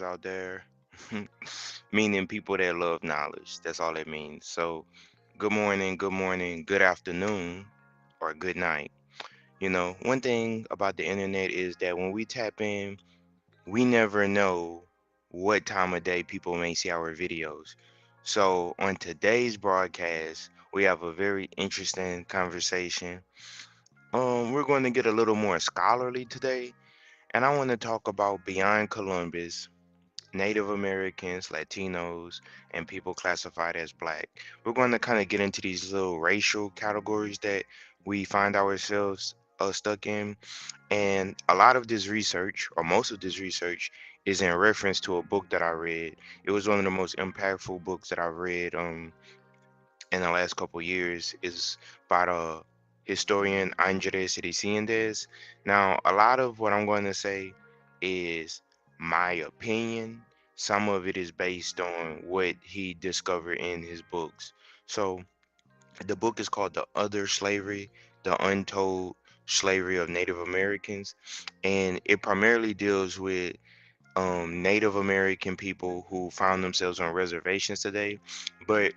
out there, meaning people that love knowledge. That's all it means. So, good morning, good afternoon, or good night. One thing about the internet is that when we tap in, we never know what time of day people may see our videos. So, on today's broadcast, we have a very interesting conversation. We're going to get a little more scholarly today, and I want to talk about beyond Columbus, Native Americans, Latinos, and people classified as black. We're going to kind of get into these little racial categories that we find ourselves stuck in. And a lot of this research, or most of this research, is in reference to a book that I read. It was one of the most impactful books that I've read in the last couple years. Is by the historian Andrés Reséndez. Now, a lot of what I'm going to say is my opinion. Some of it is based on what he discovered in his books. So, the book is called The Other Slavery, The Untold Slavery of Native Americans, and it primarily deals with Native American people who found themselves on reservations today. But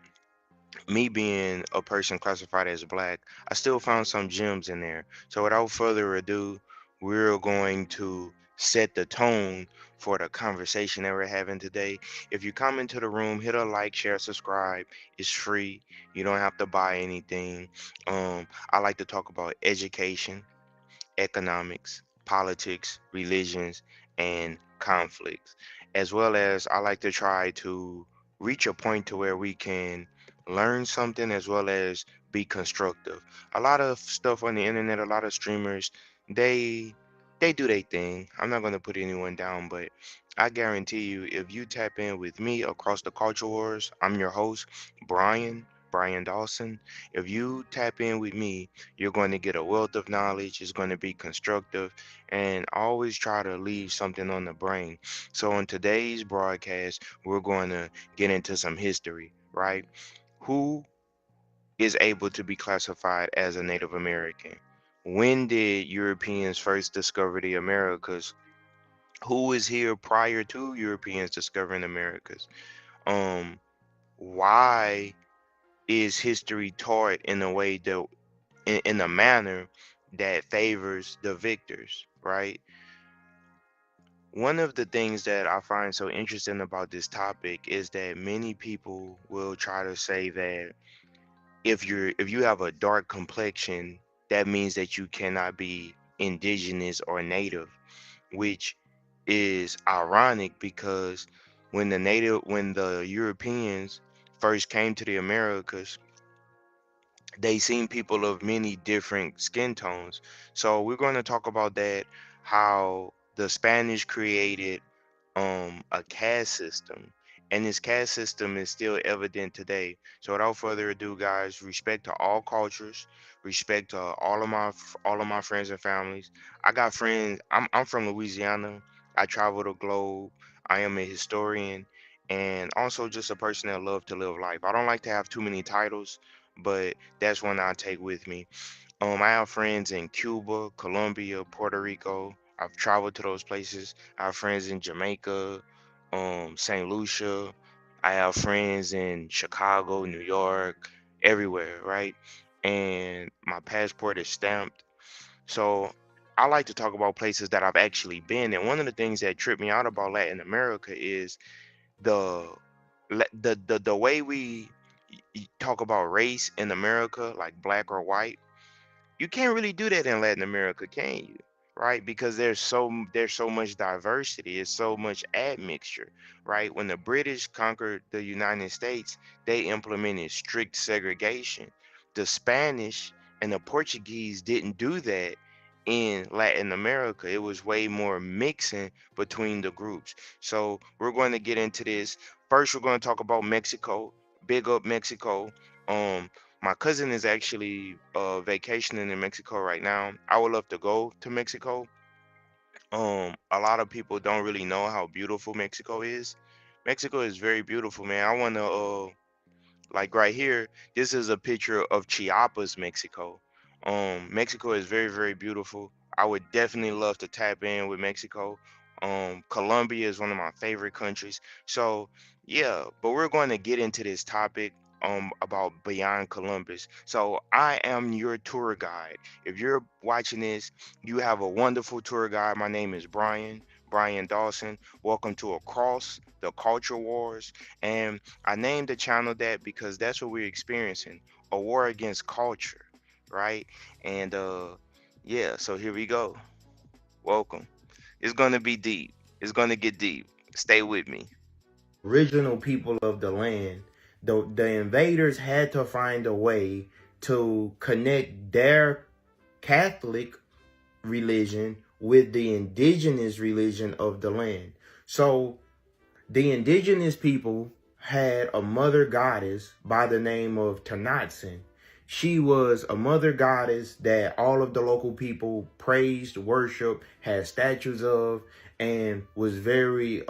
me being a person classified as black, I still found some gems in there. So without further ado, we're going to set the tone for the conversation that we're having today. If you come into the room, hit a like, share, subscribe. It's free. You don't have to buy anything. I like to talk about education, economics, politics, religions, and conflicts, as well as I like to try to reach a point to where we can learn something as well as be constructive. A lot of stuff on the internet, a lot of streamers, they they do their thing. I'm not going to put anyone down, but I guarantee you, if you tap in with me across the culture wars, I'm your host, Brian Dawson. If you tap in with me, you're going to get a wealth of knowledge. It's going to be constructive, and always try to leave something on the brain. So, in today's broadcast, we're going to get into some history, right? Who is able to be classified as a Native American? When did Europeans first discover the Americas? Who was here prior to Europeans discovering Americas? Um, why is history taught in a way that in a manner that favors the victors, right? One of the things that I find so interesting about this topic is that many people will try to say that if you have a dark complexion, that means that you cannot be indigenous or native, which is ironic because when the Europeans first came to the Americas, they seen people of many different skin tones. So we're going to talk about that, how the Spanish created a caste system, and this caste system is still evident today. So without further ado, guys, respect to all cultures, respect to all of my friends and families. I got friends. I'm from Louisiana. I travel the globe. I am a historian and also just a person that loves to live life. I don't like to have too many titles, but that's one I take with me. I have friends in Cuba, Colombia, Puerto Rico. I've traveled to those places. I have friends in Jamaica, St. Lucia. I have friends in Chicago, New York, everywhere, right? And my passport is stamped. So I like to talk about places that I've actually been. And one of the things that tripped me out about Latin America is the the way we talk about race in America, like black or white. You can't really do that in Latin America, can you? Right? Because there's so much diversity, it's so much admixture, right? When the British conquered the United States, they implemented strict segregation. The Spanish and the Portuguese didn't do that in Latin America. It was way more mixing between the groups. So we're going to get into this. First, we're going to talk about Mexico. Big up Mexico. My cousin is actually vacationing in Mexico right now. I would love to go to Mexico. A lot of people don't really know how beautiful Mexico is. Mexico is very beautiful, man. I want to like right here, this is a picture of Chiapas, Mexico. Mexico is very, very beautiful. I would definitely love to tap in with Mexico. Colombia is one of my favorite countries. So yeah, but we're going to get into this topic about beyond Columbus. So I am your tour guide. If you're watching this, you have a wonderful tour guide. My name is Brian Dawson. Welcome to Across the Culture Wars. And I named the channel that because that's what we're experiencing, a war against culture, right? And yeah, so here we go. Welcome. It's gonna be deep. It's gonna get deep. Stay with me. Original people of the land, the invaders had to find a way to connect their Catholic religion with the indigenous religion of the land. So the indigenous people had a mother goddess by the name of Tanatzin. She was a mother goddess that all of the local people praised, worshiped, had statues of, and was very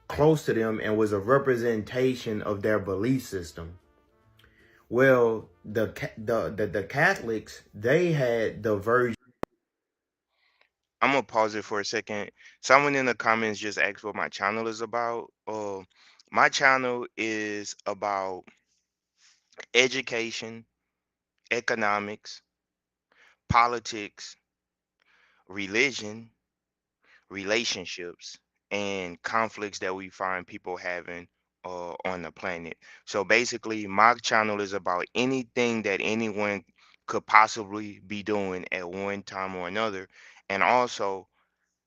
close to them and was a representation of their belief system. Well, the Catholics, they had the version. I'm gonna pause it for a second. Someone in the comments just asked what my channel is about. My channel is about education, economics, politics, religion, relationships, and conflicts that we find people having on the planet. So basically, my channel is about anything that anyone could possibly be doing at one time or another, and also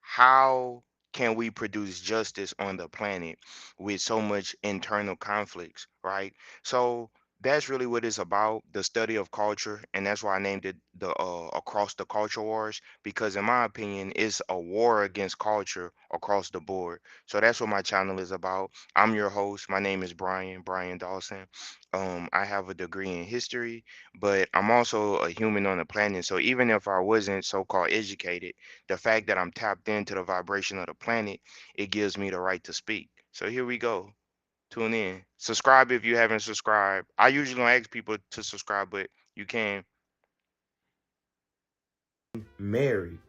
how can we produce justice on the planet with so much internal conflicts, right? So that's really what it's about, the study of culture, and that's why I named it the Across the Culture Wars, because in my opinion, it's a war against culture across the board. So that's what my channel is about. I'm your host. My name is Brian Dawson. I have a degree in history, but I'm also a human on the planet. So even if I wasn't so-called educated, the fact that I'm tapped into the vibration of the planet, it gives me the right to speak. So here we go. Tune in. Subscribe if you haven't subscribed. I usually don't ask people to subscribe, but you can. Mary.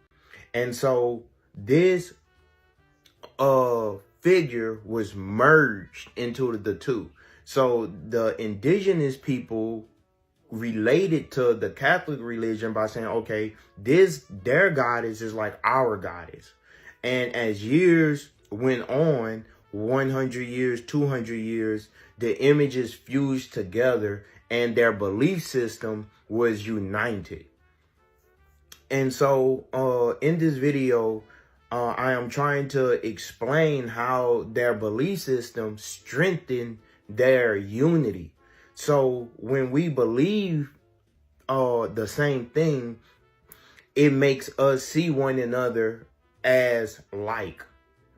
And so this figure was merged into the two. So the indigenous people related to the Catholic religion by saying, okay, this their goddess is like our goddess. And as years went on, 100 years, 200 years, the images fused together and their belief system was united. And so in this video, I am trying to explain how their belief system strengthened their unity. So when we believe the same thing, it makes us see one another as like,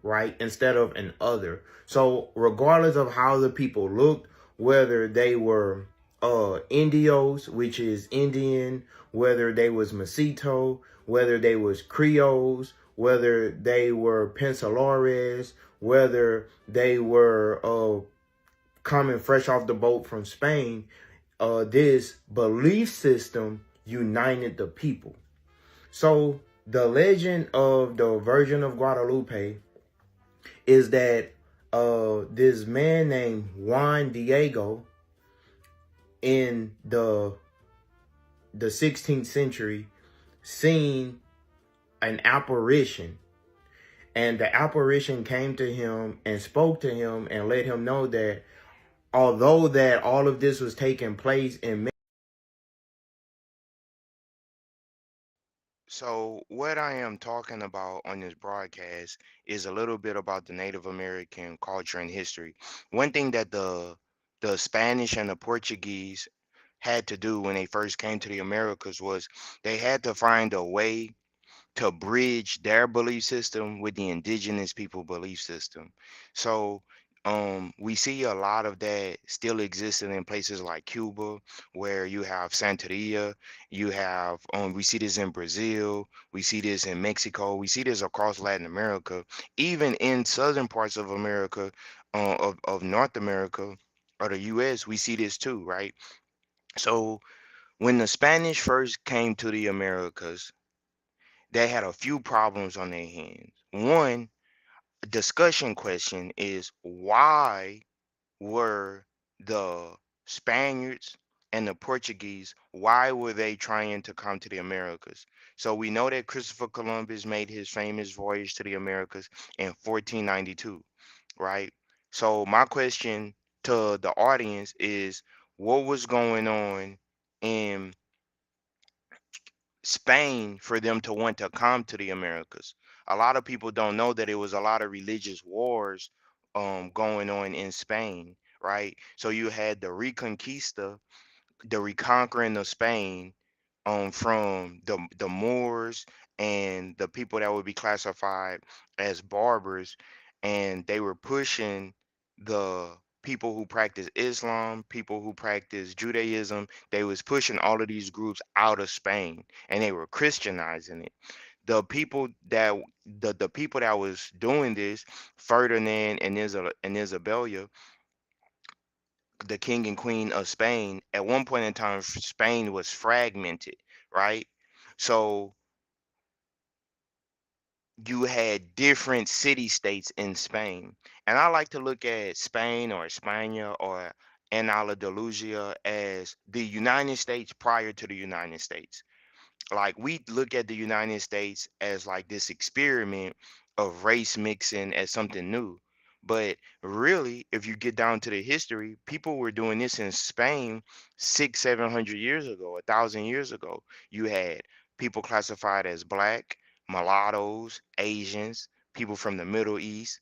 right? Instead of an other. So regardless of how the people looked, whether they were Indios, which is Indian, whether they was Masito, whether they was Creoles, whether they were Pensalores, whether they were coming fresh off the boat from Spain, this belief system united the people. So the legend of the Virgin of Guadalupe is that this man named Juan Diego in the 16th century seen an apparition, and the apparition came to him and spoke to him and let him know that although that all of this was taking place in So what I am talking about on this broadcast is a little bit about the Native American culture and history. One thing that the Spanish and the Portuguese had to do when they first came to the Americas was they had to find a way to bridge their belief system with the indigenous people belief system. So we see a lot of that still existing in places like Cuba, where you have Santeria, you have we see this in Brazil, we see this in Mexico, we see this across Latin America, even in southern parts of America, of North America or the US, we see this too, right? So when the Spanish first came to the Americas, they had a few problems on their hands. One discussion question is, why were the Spaniards and the Portuguese, why were they trying to come to the Americas? So we know that Christopher Columbus made his famous voyage to the Americas in 1492, right? So my question to the audience is, what was going on in Spain for them to want to come to the Americas? A lot of people don't know that it was a lot of religious wars going on in Spain, right? So you had the Reconquista, the reconquering of Spain, from the Moors and the people that would be classified as barbers, and they were pushing the people who practice Islam, people who practice Judaism. They was pushing all of these groups out of Spain, and they were Christianizing it. The people that the people that was doing this, Ferdinand and Isabella, the king and queen of Spain, at one point in time, Spain was fragmented, right? So you had different city states in Spain. And I like to look at Spain or España or Andalusia as the United States prior to the United States. Like, we look at the United States as like this experiment of race mixing as something new. But really, if you get down to the history, people were doing this in Spain 700 years ago, 1,000 years ago. You had people classified as black, mulattoes, Asians, people from the Middle East,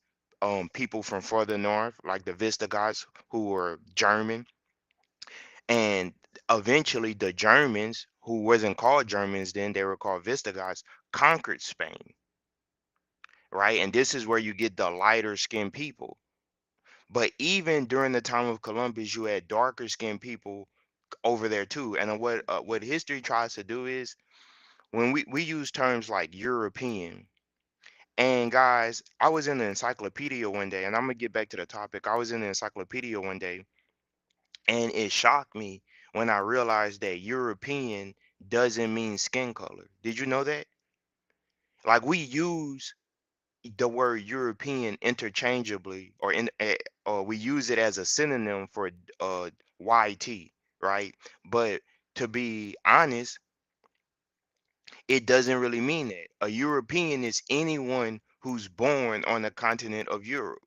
people from further north, like the Visigoths, who were German, and eventually the Germans, who wasn't called Germans then, they were called Visigoths, conquered Spain, right? And this is where you get the lighter skinned people. But even during the time of Columbus, you had darker skinned people over there too. And what history tries to do is, when we use terms like European, and guys, I was in the encyclopedia one day, and I'm gonna get back to the topic. I was in the encyclopedia one day, and it shocked me when I realized that European doesn't mean skin color. Did you know that? Like, we use the word European interchangeably, or we use it as a synonym for YT, right? But to be honest, it doesn't really mean that. A European is anyone who's born on the continent of Europe.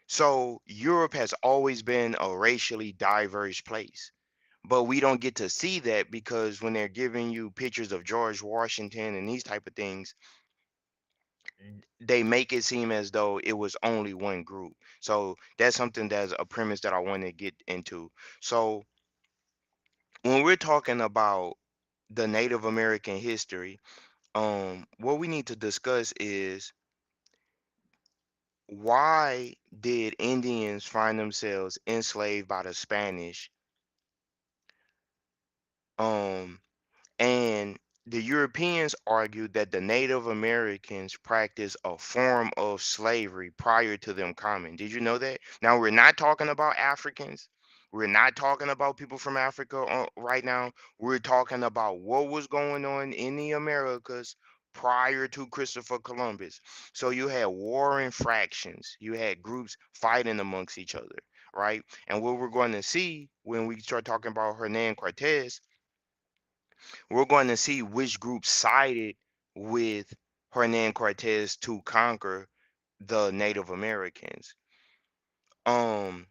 So Europe has always been a racially diverse place. But we don't get to see that, because when they're giving you pictures of George Washington and these type of things, they make it seem as though it was only one group. So that's something, that's a premise that I want to get into. So when we're talking about the Native American history, what we need to discuss is, why did Indians find themselves enslaved by the Spanish? Um, And the Europeans argued that the Native Americans practiced a form of slavery prior to them coming. Did you know that? Now, we're not talking about Africans. We're not talking about people from Africa right now. We're talking about what was going on in the Americas prior to Christopher Columbus. So you had warring fractions, you had groups fighting amongst each other, right? And what we're going to see when we start talking about Hernan Cortez, we're going to see which group sided with Hernan Cortez to conquer the Native Americans. Um,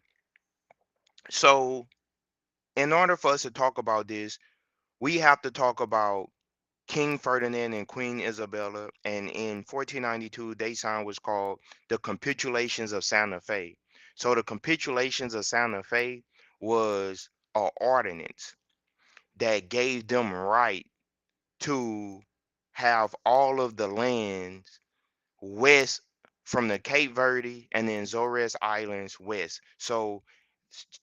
so in order for us to talk about this, we have to talk about King Ferdinand and Queen Isabella, and in 1492 they signed what's called the Capitulations of Santa Fe. So the Capitulations of Santa Fe was an ordinance that gave them right to have all of the lands west from the Cape Verde and then Azores Islands west. So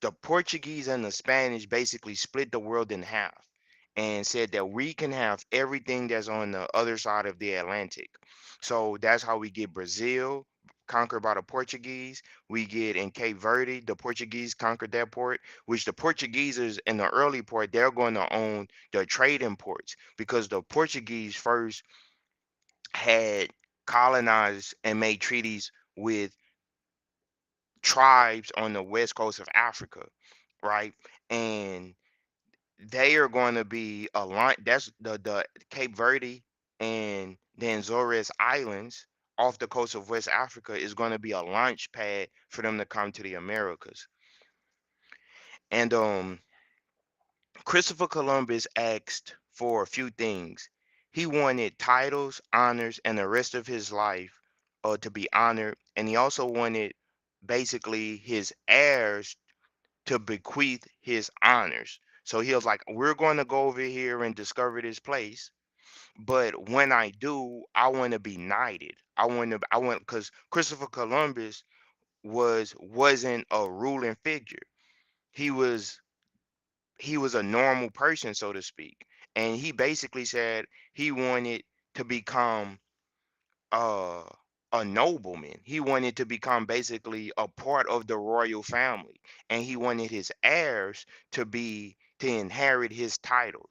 the Portuguese and the Spanish basically split the world in half and said that we can have everything that's on the other side of the Atlantic. So that's how we get Brazil conquered by the Portuguese. We get in Cape Verde, the Portuguese conquered that port, which the Portuguese is in the early port, they're going to own the trading ports, because the Portuguese first had colonized and made treaties with tribes on the west coast of Africa, right? And they are going to be aligned. That's the Cape Verde and the Azores Islands off the coast of West Africa is going to be a launch pad for them to come to the Americas. And Christopher Columbus asked for a few things. He wanted titles, honors, and the rest of his life to be honored, and he also wanted basically his heirs to bequeath his honors. So he was like, "We're going to go over here and discover this place, but when I do, I want to be knighted. Because Christopher Columbus wasn't a ruling figure. He was he was a normal person, so to speak, and he basically said he wanted to become uh a nobleman. He wanted to become basically a part of the royal family, and he wanted his heirs to inherit his title.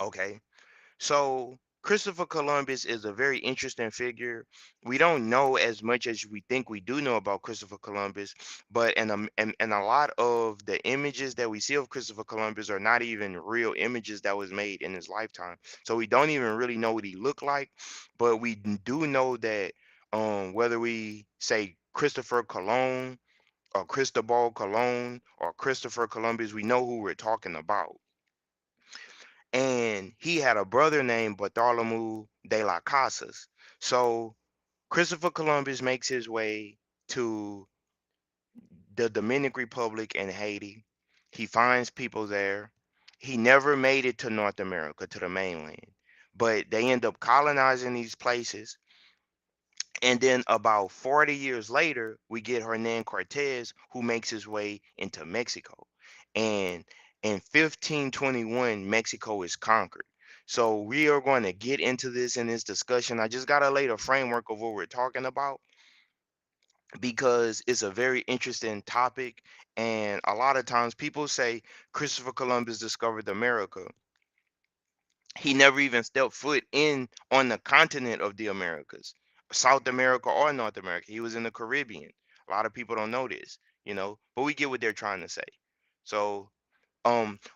Okay, so Christopher Columbus is a very interesting figure. We don't know as much as we think we do know about Christopher Columbus, but and a lot of the images that we see of Christopher Columbus are not even real images that was made in his lifetime. So we don't even really know what he looked like, but we do know that whether we say Christopher Colon or Cristobal Colon or Christopher Columbus, we know who we're talking about. And he had a brother named Bartholomew de las Casas. So Christopher Columbus makes his way to the Dominican Republic and Haiti. He finds people there. He never made it to North America, to the mainland, but they end up colonizing these places. And then about 40 years later, we get Hernan Cortez, who makes his way into Mexico. And in 1521, Mexico is conquered. So we are going to get into this in this discussion. I just got to lay the framework of what we're talking about because it's a very interesting topic. And a lot of times people say Christopher Columbus discovered America. He never even stepped foot in on the continent of the Americas, South America or North America. He was in the Caribbean. A lot of people don't know this, but we get what they're trying to say. So,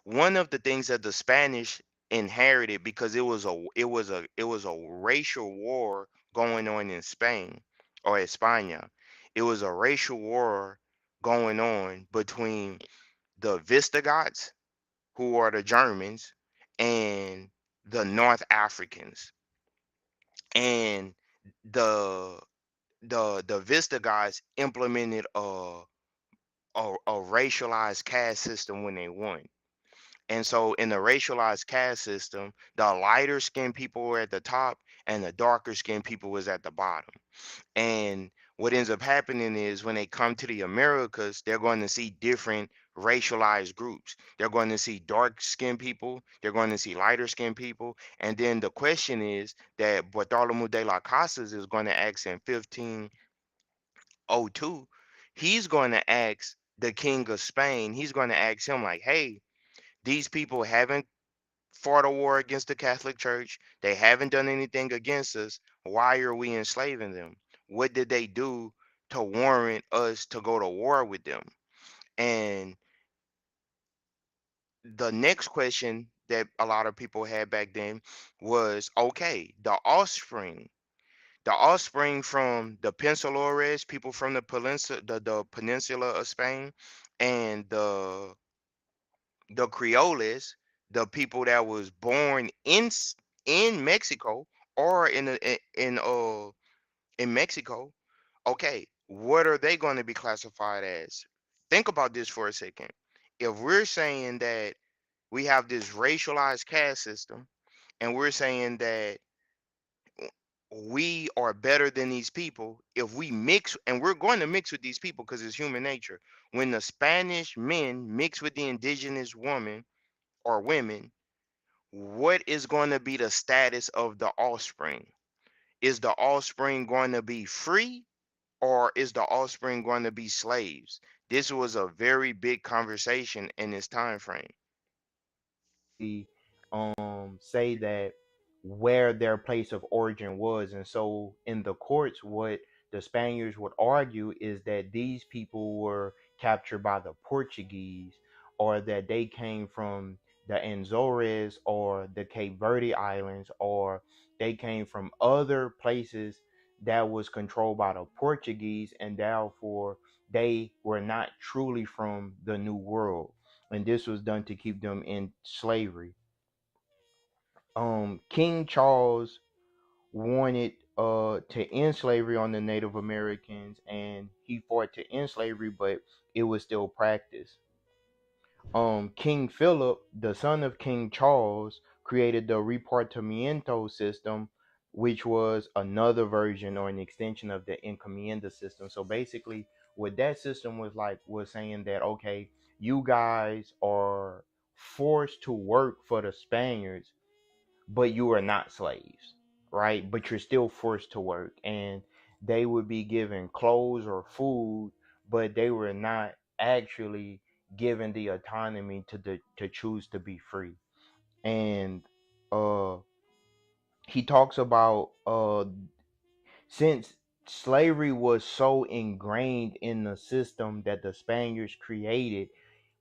one of the things that the Spanish inherited because it was a racial war going on in Spain or España. It was a racial war going on between the Visigoths, who are the Germans, and the North Africans. And the the Visigoths implemented a racialized caste system when they won. And so in the racialized caste system, the lighter skinned people were at the top and the darker skinned people was at the bottom. And what ends up happening is when they come to the Americas, they're going to see different racialized groups. They're going to see dark skinned people, they're going to see lighter skinned people. And then the question is that Bartholomew de las Casas is going to ask in 1502, he's going to ask the king of Spain, he's going to ask him, like, hey, these people haven't fought a war against the Catholic Church. They haven't done anything against us. Why are we enslaving them? What did they do to warrant us to go to war with them? And the next question that a lot of people had back then was, okay, the offspring from the Pensalores, people from the peninsula of Spain, and the Creoles, the people that was born in Mexico or in Mexico. Okay, what are they going to be classified as? Think about this for a second. If we're saying that we have this racialized caste system, and we're saying that we are better than these people, if we mix, and we're going to mix with these people because it's human nature. When the Spanish men mix with the indigenous woman or women, what is going to be the status of the offspring? Is the offspring going to be free, or is the offspring going to be slaves? This was a very big conversation in this time frame. We say that where their place of origin was. And so in the courts, what the Spaniards would argue is that these people were captured by the Portuguese, or that they came from the Azores or the Cape Verde Islands, or they came from other places that was controlled by the Portuguese, and therefore they were not truly from the New World. And this was done to keep them in slavery. King Charles wanted to end slavery on the Native Americans, and he fought to end slavery, but it was still practiced. King Philip, the son of King Charles, created the repartimiento system, which was another version or an extension of the encomienda system. So basically, what that system was like was saying that, okay, you guys are forced to work for the Spaniards, but you are not slaves, right? But you're still forced to work, and they would be given clothes or food, but they were not actually given the autonomy to choose to be free. And uh, he talks about since slavery was so ingrained in the system that the Spaniards created,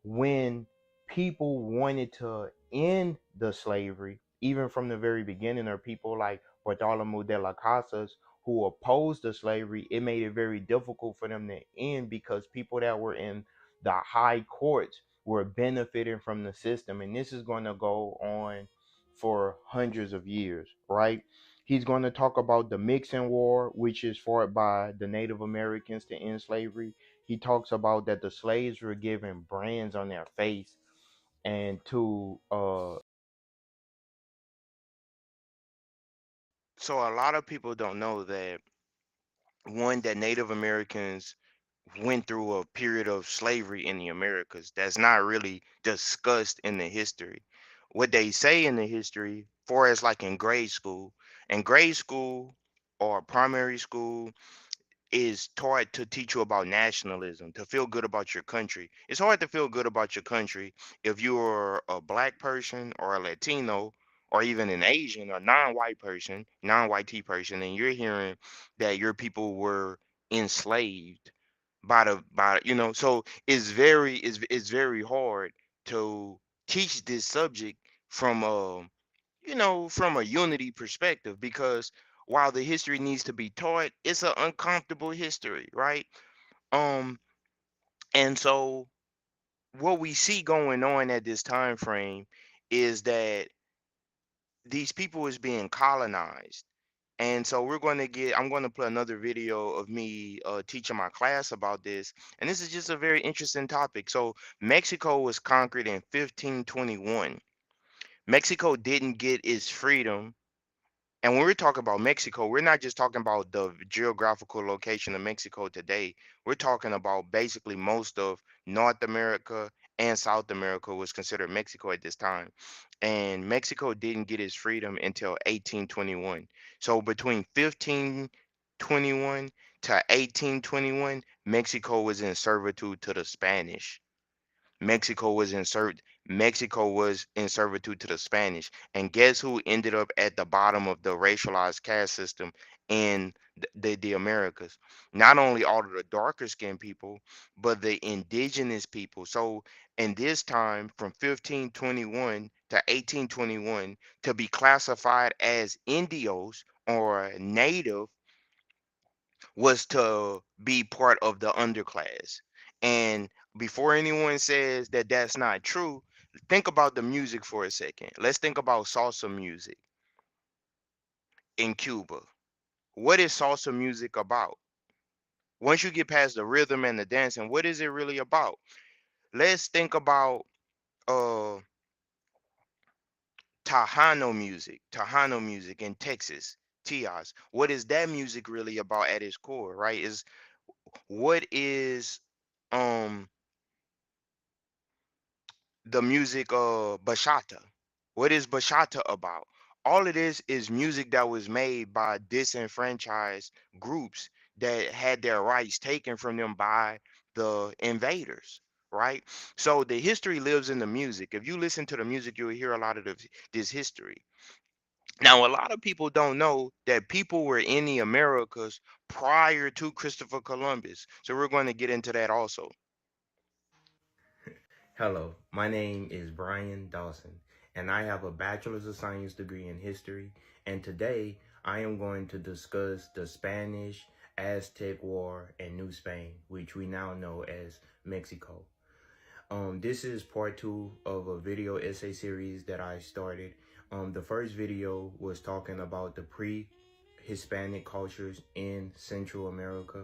when people wanted to end the slavery, even from the very beginning, or people like Bartholomew de las Casas who opposed the slavery, it made it very difficult for them to end because people that were in the high courts were benefiting from the system. And this is going to go on for hundreds of years, right? He's going to talk about the Mixing War, which is fought by the Native Americans to end slavery. He talks about that the slaves were given brands on their face and to So a lot of people don't know that one, that Native Americans went through a period of slavery in the Americas that's not really discussed in the history. What they say in the history, for as like in grade school or primary school, is taught to teach you about nationalism, to feel good about your country. It's hard to feel good about your country if you're a black person or a Latino or even an Asian or non-white person, non-white T person, and you're hearing that your people were enslaved so it's very hard to teach this subject from from a unity perspective, because while the history needs to be taught, it's an uncomfortable history, right? Um, and so what we see going on at this time frame is that these people is being colonized. And so I'm going to play another video of me teaching my class about this. And this is just a very interesting topic. So Mexico was conquered in 1521. Mexico didn't get its freedom. And when we're talking about Mexico, we're not just talking about the geographical location of Mexico today. We're talking about basically most of North America and South America was considered Mexico at this time. And Mexico didn't get its freedom until 1821. So between 1521 to 1821, Mexico was in servitude to the Spanish. Mexico was in serv- Mexico was in servitude to the Spanish. And guess who ended up at the bottom of the racialized caste system in the Americas? Not only all of the darker skinned people, but the indigenous people. So in this time from 1521 to 1821, to be classified as Indios or native was to be part of the underclass. And before anyone says that that's not true, think about the music for a second. Let's think about salsa music in Cuba. What is salsa music about? Once you get past the rhythm and the dancing, what is it really about? Let's think about uh Tejano music in Texas, Tias. What is that music really about at its core, right? Is what is um the music bachata. What is bachata about? All it is music that was made by disenfranchised groups that had their rights taken from them by the invaders, right? So the history lives in the music. If you listen to the music, you'll hear a lot of this history. Now, a lot of people don't know that people were in the Americas prior to Christopher Columbus. So we're going to get into that also. Hello, my name is Brian Dawson, and I have a Bachelor's of Science degree in history. And today I am going to discuss the Spanish Aztec War and New Spain, which we now know as Mexico. This is part two of a video essay series that I started. The first video was talking about the pre-Hispanic cultures in Central America.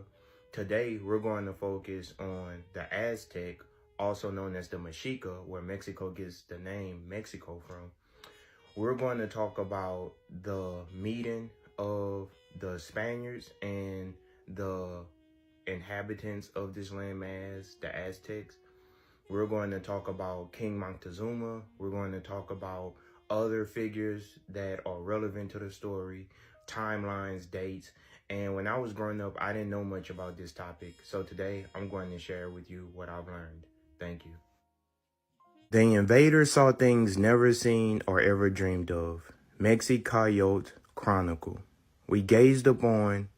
Today, we're going to focus on the Aztec, also known as the Mexica, where Mexico gets the name Mexico from. We're going to talk about the meeting of the Spaniards and the inhabitants of this landmass, the Aztecs. We're going to talk about King Moctezuma. We're going to talk about other figures that are relevant to the story, timelines, dates. And when I was growing up, I didn't know much about this topic. So today, I'm going to share with you what I've learned. Thank you. The invaders saw things never seen or ever dreamed of. Mexicoyote Chronicle. We gazed upon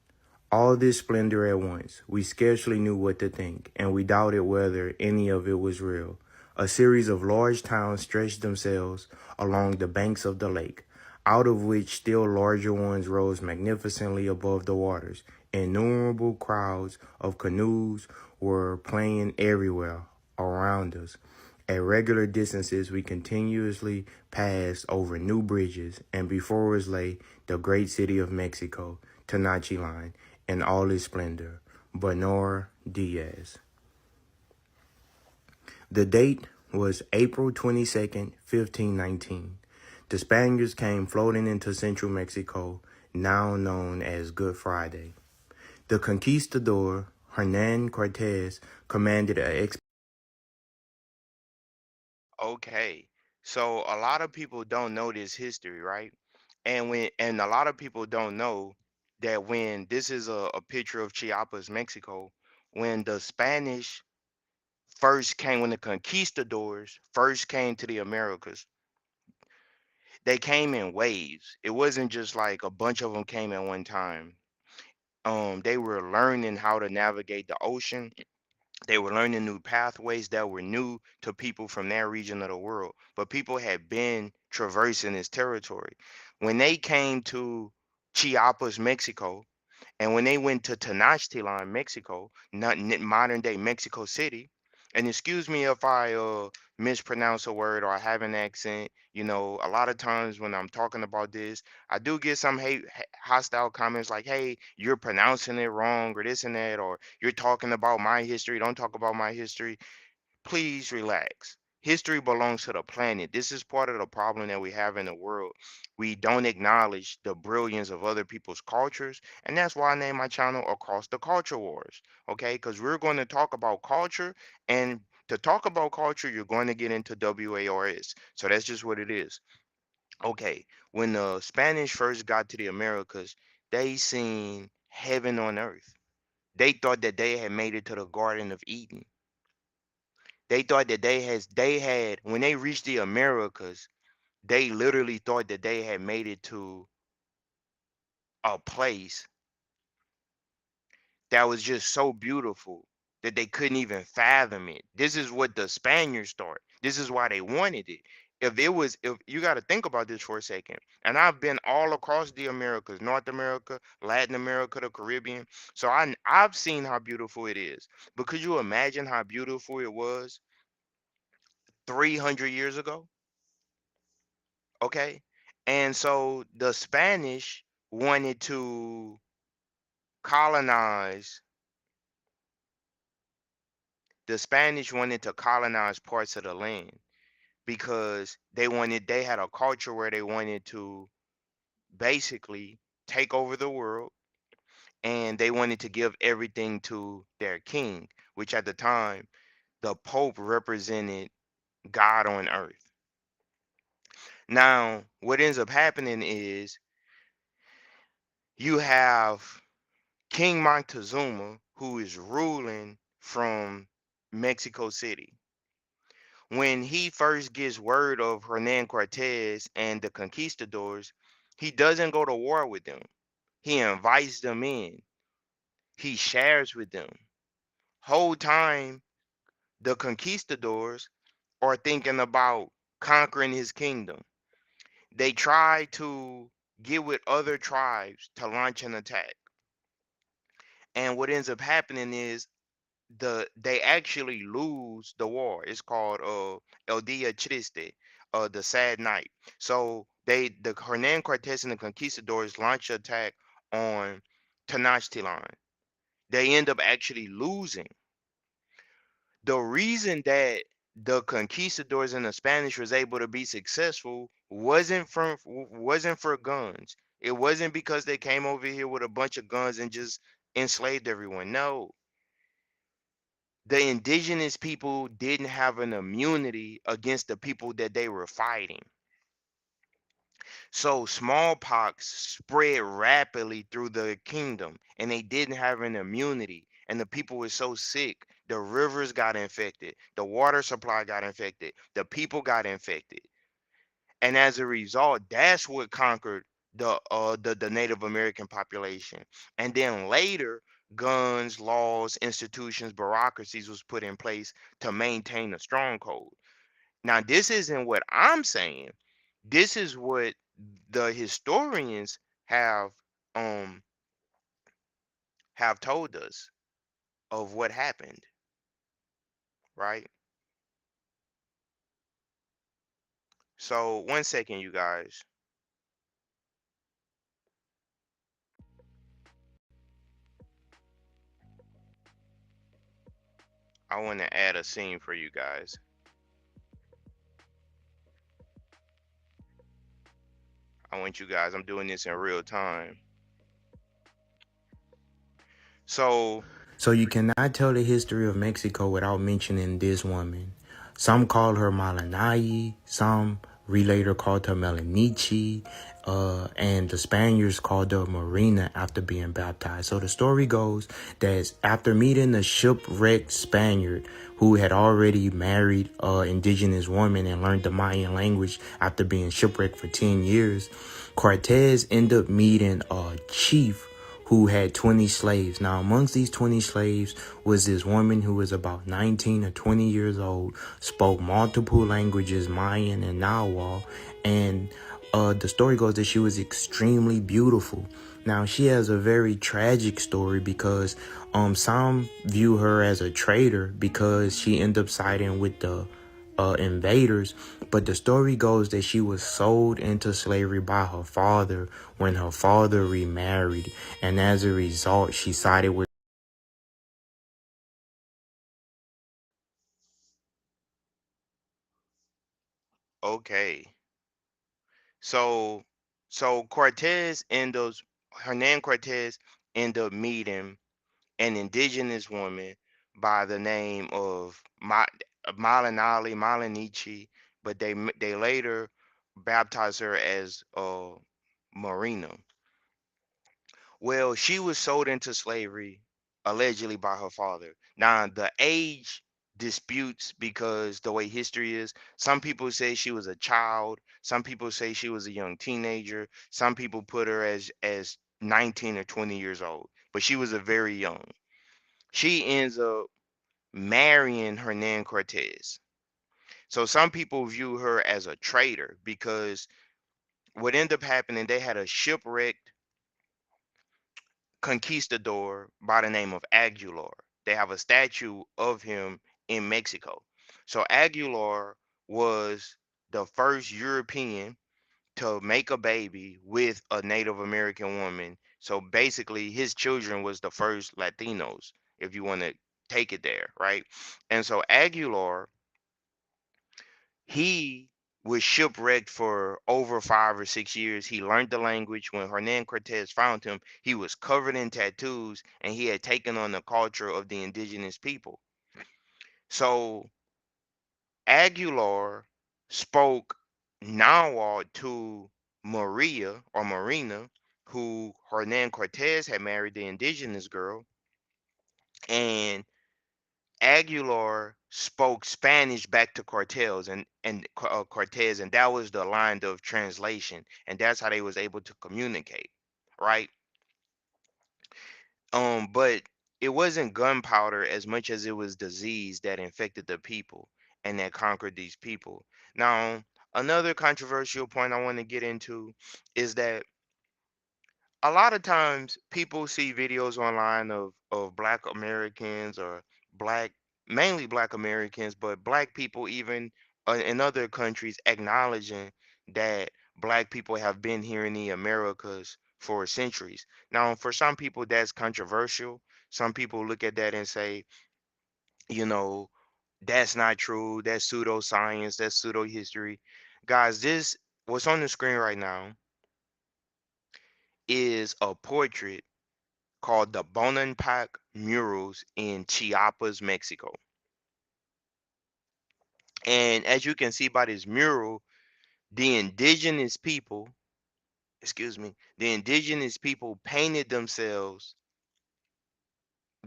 all this splendor at once. We scarcely knew what to think, and we doubted whether any of it was real. A series of large towns stretched themselves along the banks of the lake, out of which still larger ones rose magnificently above the waters. Innumerable crowds of canoes were playing everywhere around us. At regular distances, we continuously passed over new bridges, and before us lay the great city of Mexico, Tenochtitlan, in all its splendor. Bernard Diaz. The date was April 22nd, 1519. The Spaniards came floating into central Mexico, now known as Good Friday. The conquistador, Hernan Cortez, commanded an expedition. Okay. So a lot of people don't know this history, right? And a lot of people don't know that when this is a picture of Chiapas, Mexico, when the Spanish first came, when the conquistadors first came to the Americas, they came in waves. It wasn't just like a bunch of them came at one time. They were learning how to navigate the ocean. They were learning new pathways that were new to people from that region of the world. But people had been traversing this territory. When they came to Chiapas, Mexico, and when they went to Tenochtitlan, Mexico, not modern day Mexico City, and excuse me if I mispronounce a word or I have an accent. You know, a lot of times when I'm talking about this, I do get some hostile comments like, "Hey, you're pronouncing it wrong," or this and that, or "You're talking about my history. Don't talk about my history." Please relax. History belongs to the planet. This is part of the problem that we have in the world. We don't acknowledge the brilliance of other people's cultures, and that's why I named my channel Across the Culture Wars. Okay, because we're going to talk about culture, and to talk about culture, you're going to get into WARS. So that's just what it is. Okay, when the Spanish first got to the Americas, they seen heaven on earth. They thought that they had made it to the Garden of Eden. They thought that they had when they reached the Americas, they literally thought that they had made it to a place that was just so beautiful that they couldn't even fathom it. This is what the Spaniards thought. This is why they wanted it. If you got to think about this for a second, and I've been all across the Americas, North America, Latin America, the Caribbean, so I've seen how beautiful it is. But could you imagine how beautiful it was 300 years ago? Okay. And so the Spanish wanted to colonize, the Spanish wanted to colonize parts of the land because they had a culture where they wanted to basically take over the world, and they wanted to give everything to their king, which at the time, the Pope represented God on earth. Now, what ends up happening is you have King Moctezuma, who is ruling from Mexico City. When he first gets word of Hernan Cortez and the conquistadors, He doesn't go to war with them. He invites them in. He shares with them. Whole time the conquistadors are thinking about conquering his kingdom. They try to get with other tribes to launch an attack. And what ends up happening is they actually lose the war. It's called El Dia Triste, the sad night. So the Hernan Cortez and the conquistadors launch an attack on Tenochtitlan. They end up actually losing. The reason that the conquistadors and the Spanish was able to be successful wasn't for guns. It wasn't because they came over here with a bunch of guns and just enslaved everyone. No, the indigenous people didn't have an immunity against the people that they were fighting. So smallpox spread rapidly through the kingdom, and they didn't have an immunity. And the people were so sick. The rivers got infected. The water supply got infected. The people got infected. And as a result, that's what conquered the Native American population. And then later, guns, laws, institutions, bureaucracies was put in place to maintain a stronghold. Now, this isn't what I'm saying. This is what the historians um have told us of what happened, right? So one second, you guys. I want to add a scene for you guys. I want you guys. I'm doing this in real time. So So you cannot tell the history of Mexico without mentioning this woman. Some call her Malinche, some relater called her Malinche, and the Spaniards called her Marina after being baptized. So the story goes that after meeting a shipwrecked Spaniard who had already married an indigenous woman and learned the Mayan language after being shipwrecked for 10 years, Cortez ended up meeting a chief who had 20 slaves. Now, amongst these 20 slaves was this woman who was about 19 or 20 years old, spoke multiple languages, Mayan and Nahuatl, and the story goes that she was extremely beautiful. Now, she has a very tragic story because some view her as a traitor because she ended up siding with the invaders, but the story goes that she was sold into slavery by her father when her father remarried, and as a result, she sided with. okay. So Cortez and those Hernan Cortez end up meeting an indigenous woman by the name of Malinche, but they later baptized her as Marina. Well, she was sold into slavery allegedly by her father. Now, the age disputes because the way history is, some people say she was a child, some people say she was a young teenager, some people put her as 19 or 20 years old, but she was a very young. She ends up marrying Hernan Cortez. So some people view her as a traitor because what ended up happening, they had a shipwrecked conquistador by the name of Aguilar. They have a statue of him in Mexico. So Aguilar was the first European to make a baby with a Native American woman. So basically his children was the first Latinos, if you want to take it there, right? And so Aguilar, he was shipwrecked for over 5 or 6 years. He learned the language. When Hernan Cortez found him, he was covered in tattoos and he had taken on the culture of the indigenous people. So Aguilar spoke Nahuatl to Maria or Marina, who Hernan Cortez had married the indigenous girl, and Aguilar spoke Spanish back to Cortez, and that was the line of translation, and that's how they was able to communicate, right? But it wasn't gunpowder as much as it was disease that infected the people and that conquered these people. Now, another controversial point I want to get into is that a lot of times people see videos online of black Americans or black mainly black Americans, but black people even in other countries acknowledging that black people have been here in the Americas for centuries. Now, for some people that's controversial. Some people look at that and say, you know, that's not true. That's pseudoscience. That's pseudo history. Guys, this what's on the screen right now is a portrait called the Bonampak murals in Chiapas, Mexico. And as you can see by this mural, the indigenous people, the indigenous people painted themselves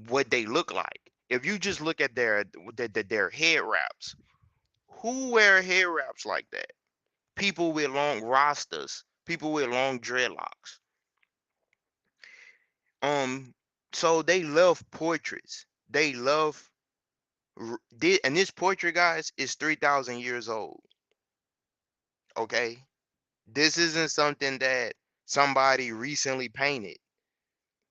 what they look like. If you just look at their head wraps, who wear head wraps like that? People with long rastas, people with long dreadlocks. Um, so they love portraits. They love and this portrait, guys, is 3,000 years old. Okay, this isn't something that somebody recently painted,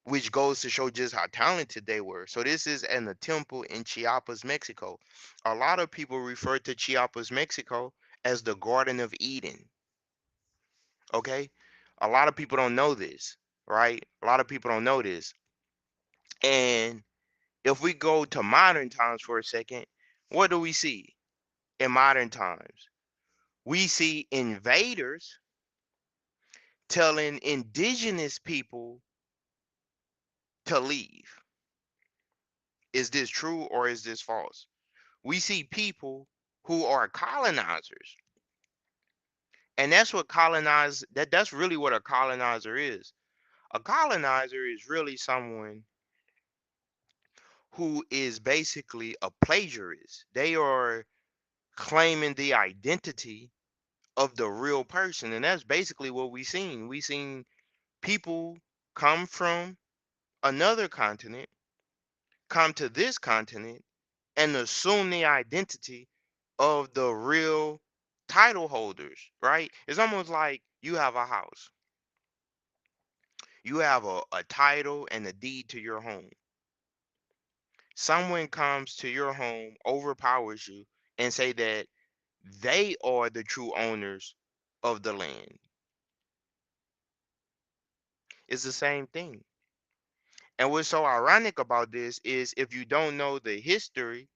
which goes to show just how talented they were. So this is in a temple in Chiapas, Mexico. A lot of people refer to Chiapas, Mexico as the Garden of Eden. Okay, a lot of people don't know this, right? A lot of people don't know this. And if we go to modern times for a second, what do we see in modern times? We see invaders telling indigenous people to leave. Is this true or is this false? We see people who are colonizers. And that's what that's really what a colonizer is. A colonizer is really someone who is basically a plagiarist. They are claiming the identity of the real person. And that's basically what we seen. We seen people come from another continent, come to this continent, and assume the identity of the real title holders, right? It's almost like you have a house, you have a title and a deed to your home. Someone comes to your home, overpowers you, and say that they are the true owners of the land. It's the same thing. And what's so ironic about this is if you don't know the history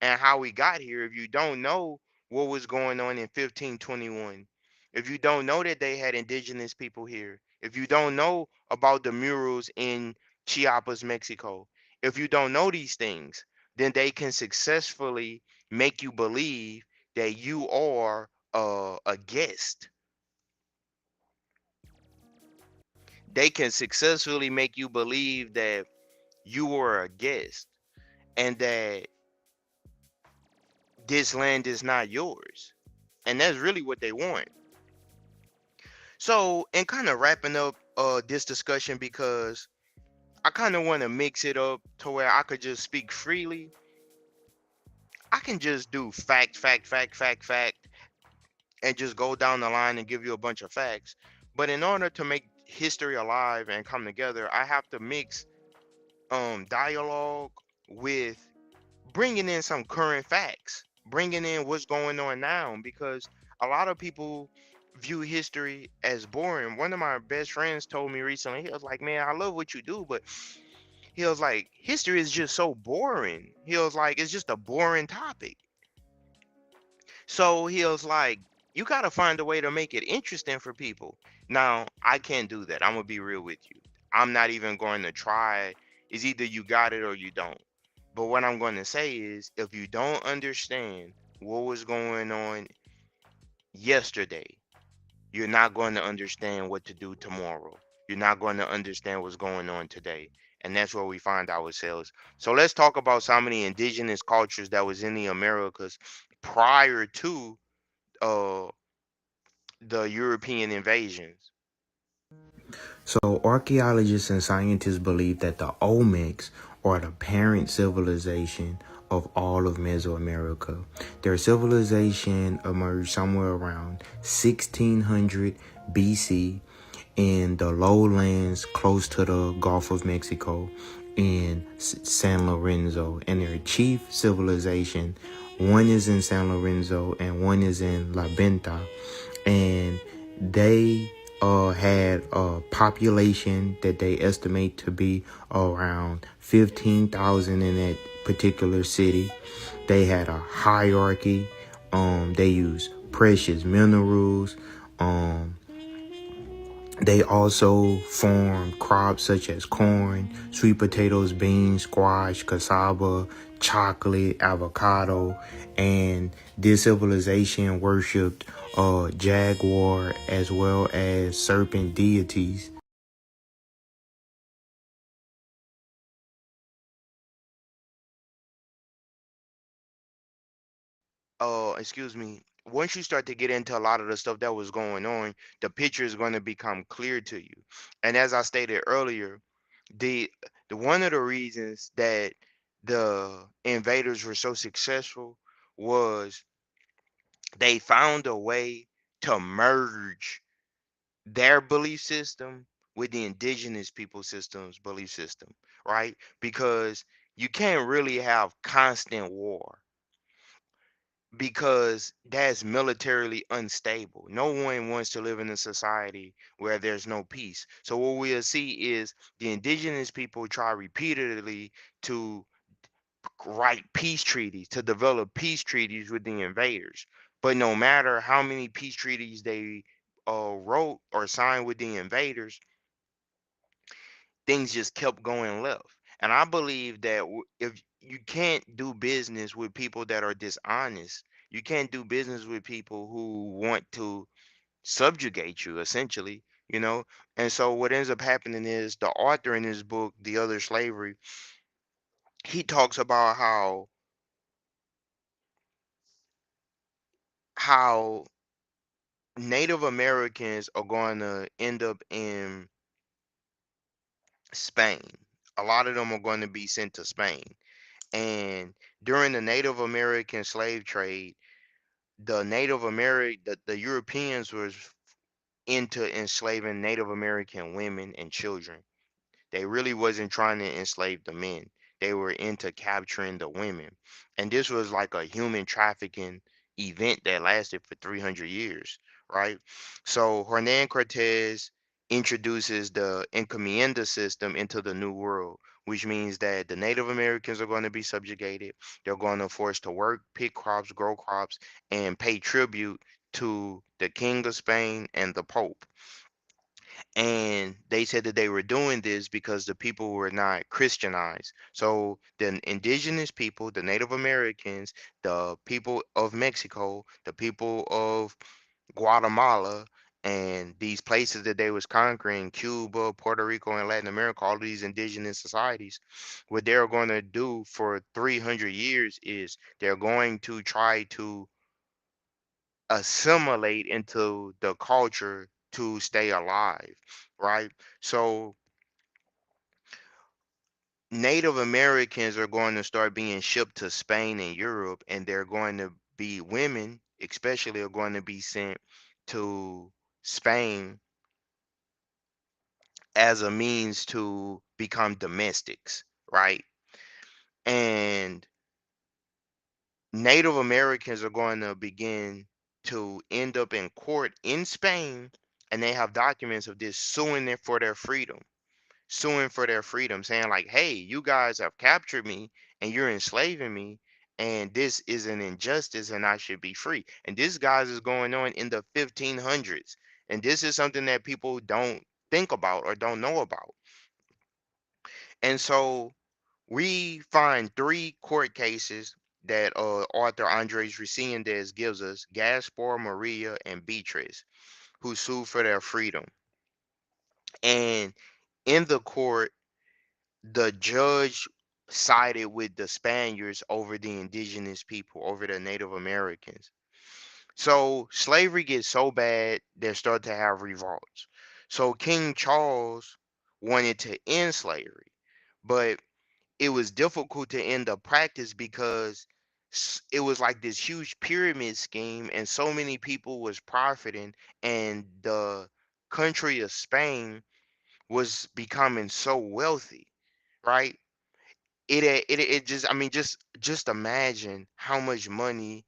and how we got here, if you don't know what was going on in 1521, if you don't know that they had indigenous people here, if you don't know about the murals in Chiapas, Mexico, if you don't know these things, then they can successfully make you believe that you are a guest. They can successfully make you believe that you were a guest and that this land is not yours. And that's really what they want. So, and kind of wrapping up this discussion because I kind of want to mix it up to where I could just speak freely. I can just do fact, fact, fact, fact, fact, and just go down the line and give you a bunch of facts. But in order to make history alive and come together, I have to mix dialogue with bringing in some current facts, bringing in what's going on now, because a lot of people view history as boring. One of my best friends told me recently, he was like, "Man, I love what you do, but he was like, history is just so boring." He was like, "It's just a boring topic." So he was like, "You got to find a way to make it interesting for people." Now, I can't do that. I'm going to be real with you. I'm not even going to try. It's either you got it or you don't. But what I'm going to say is if you don't understand what was going on yesterday, you're not going to understand what to do tomorrow. You're not going to understand what's going on today. and that's where we find ourselves. So let's talk about some of the indigenous cultures that was in the Americas prior to uh the European invasions. So archaeologists and scientists believe that the Olmecs are the parent civilization of all of Mesoamerica. Their civilization emerged somewhere around 1600 BC in the lowlands close to the Gulf of Mexico in San Lorenzo. And their chief civilization, one is in San Lorenzo and one is in La Venta, and they had a population that they estimate to be around 15,000 in that particular city. They had a hierarchy. They use precious minerals. Um, they also farm crops such as corn, sweet potatoes, beans, squash, cassava, chocolate, avocado, and this civilization worshipped jaguar as well as serpent deities. Excuse me. Once you start to get into a lot of the stuff that was going on, the picture is going to become clear to you. And as I stated earlier, the the one of the reasons that the invaders were so successful was they found a way to merge their belief system with the indigenous people system's belief system, right? Because you can't really have constant war because that's militarily unstable. No one wants to live in a society where there's no peace. So what we'll see is the indigenous people try repeatedly to write peace treaties, to develop peace treaties with the invaders. But no matter how many peace treaties they wrote or signed with the invaders, things just kept going left. And I believe that if you can't do business with people that are dishonest, you can't do business with people who want to subjugate you, essentially, you know. And so what ends up happening is the author in his book, The Other Slavery, he talks about how Native Americans are going to end up in Spain. A lot of them are going to be sent to Spain. And during the Native American slave trade, the Europeans was into enslaving Native American women and children. They really wasn't trying to enslave the men. They were into capturing the women. And this was like a human trafficking event that lasted for 300 years, right? So Hernan Cortez introduces the encomienda system into the New World, which means that the Native Americans are going to be subjugated. They're going to force to work, pick crops, grow crops, and pay tribute to the King of Spain and the Pope. And they said that they were doing this because the people were not Christianized. So the indigenous people, the Native Americans, the people of Mexico, the people of Guatemala, and these places that they was conquering, Cuba, Puerto Rico, and Latin America, all of these indigenous societies, what they're going to do for 300 years is they're going to try to assimilate into the culture to stay alive, right? So Native Americans are going to start being shipped to Spain and Europe, and they're going to be women, especially, are going to be sent to Spain as a means to become domestics, right? And Native Americans are going to begin to end up in court in Spain, and they have documents of this suing them for their freedom, saying like, "Hey, you guys have captured me and you're enslaving me, and this is an injustice, and I should be free." And this, guys, is going on in the 1500s, and this is something that people don't think about or don't know about. And so we find three court cases that author Andrés Reséndez gives us: Gaspar, Maria, and Beatrice, who sued for their freedom. And in the court, the judge sided with the Spaniards over the indigenous people, over the Native Americans. So slavery gets so bad, they start to have revolts. So King Charles wanted to end slavery, but it was difficult to end the practice because it was like this huge pyramid scheme, and so many people was profiting, and the country of Spain was becoming so wealthy, right? It just, I mean, just imagine how much money,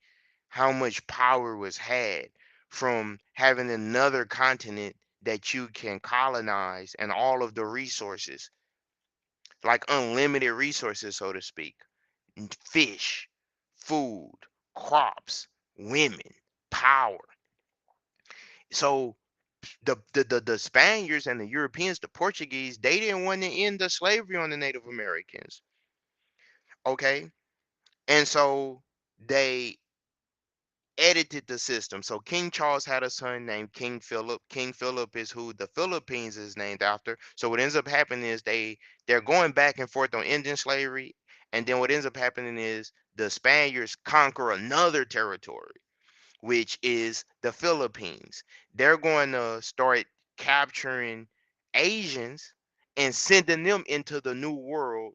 how much power was had from having another continent that you can colonize, and all of the resources, like unlimited resources, so to speak. Fish, food, crops, women, power. So the Spaniards and the Europeans, the Portuguese, they didn't want to end the slavery on the Native Americans. Okay. And so they edited the system. So King Charles had a son named King Philip. King Philip is who the Philippines is named after. So what ends up happening is they're going back and forth on Indian slavery, and then what ends up happening is the Spaniards conquer another territory, which is the Philippines. They're going to start capturing Asians and sending them into the New World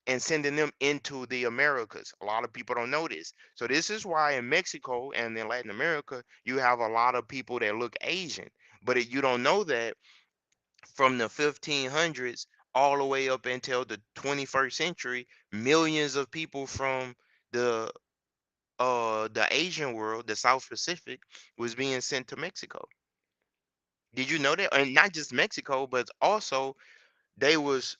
and sending them into the Americas. A lot of people don't know this. So this is why in Mexico and in Latin America, you have a lot of people that look Asian. But you don't know that from the 1500s all the way up until the 21st century, millions of people from the the Asian world, the South Pacific, was being sent to Mexico. Did you know that? And not just Mexico, but also they was,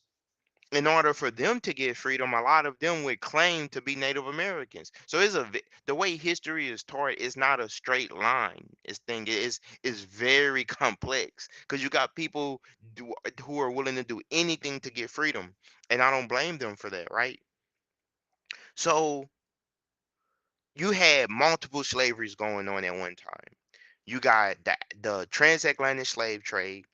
in order for them to get freedom, a lot of them would claim to be Native Americans. So the way history is taught is not a straight line. It's very complex because you got people who are willing to do anything to get freedom, and I don't blame them for that, right? So you had multiple slaveries going on at one time. You got the transatlantic slave trade.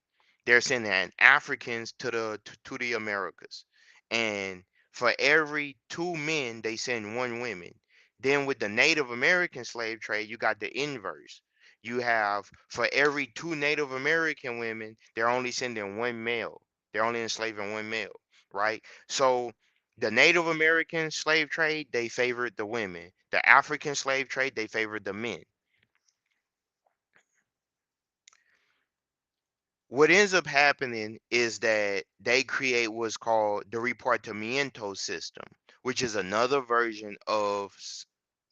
They're sending Africans to the Americas, and for every two men, they send one woman. Then with the Native American slave trade, you got the inverse. You have for every two Native American women, they're only sending one male. They're only enslaving one male, right? So the Native American slave trade, they favored the women. The African slave trade, they favored the men. What ends up happening is that they create what's called the repartimiento system, which is another version of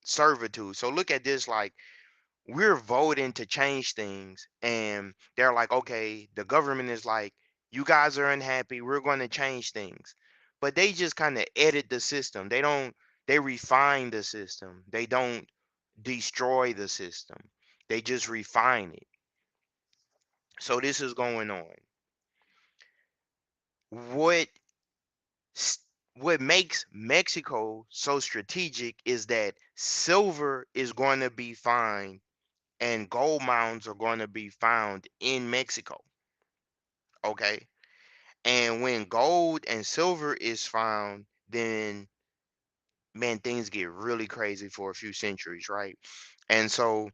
servitude. So look at this like we're voting to change things, and they're like, okay, the government is like, you guys are unhappy, we're going to change things. But they just kind of edit the system. They refine the system. They don't destroy the system. They just refine it. So this is going on. What s- what makes Mexico so strategic is that silver is going to be found and gold mounds are going to be found in Mexico. Okay. And when gold and silver is found, then man, things get really crazy for a few centuries, right? And so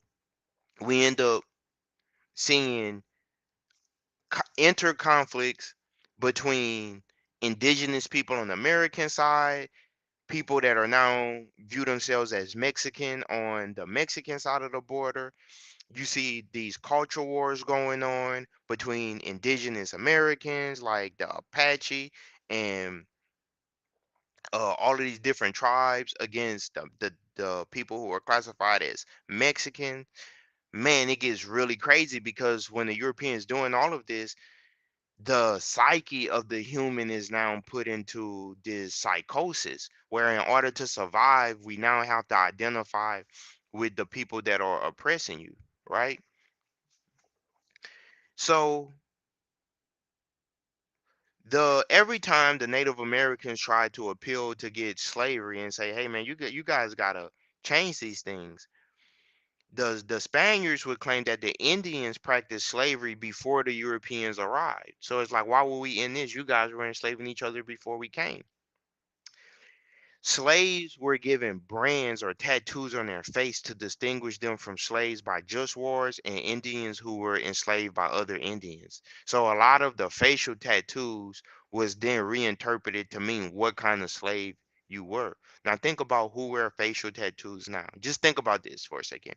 we end up seeing inter conflicts between indigenous people on the American side, people that are now view themselves as Mexican on the Mexican side of the border. You see these culture wars going on between indigenous Americans like the Apache and all of these different tribes against the people who are classified as Mexican. Man, it gets really crazy because when the Europeans doing all of this, the psyche of the human is now put into this psychosis where in order to survive we now have to identify with the people that are oppressing you, right? So the every time the Native Americans try to appeal to get slavery and say, hey man, you guys gotta change these things, The Spaniards would claim that the Indians practiced slavery before the Europeans arrived. So it's like, why were we in this? You guys were enslaving each other before we came. Slaves were given brands or tattoos on their face to distinguish them from slaves by just wars and Indians who were enslaved by other Indians. So a lot of the facial tattoos was then reinterpreted to mean what kind of slave you were. Now think about who wear facial tattoos now. Just think about this for a second.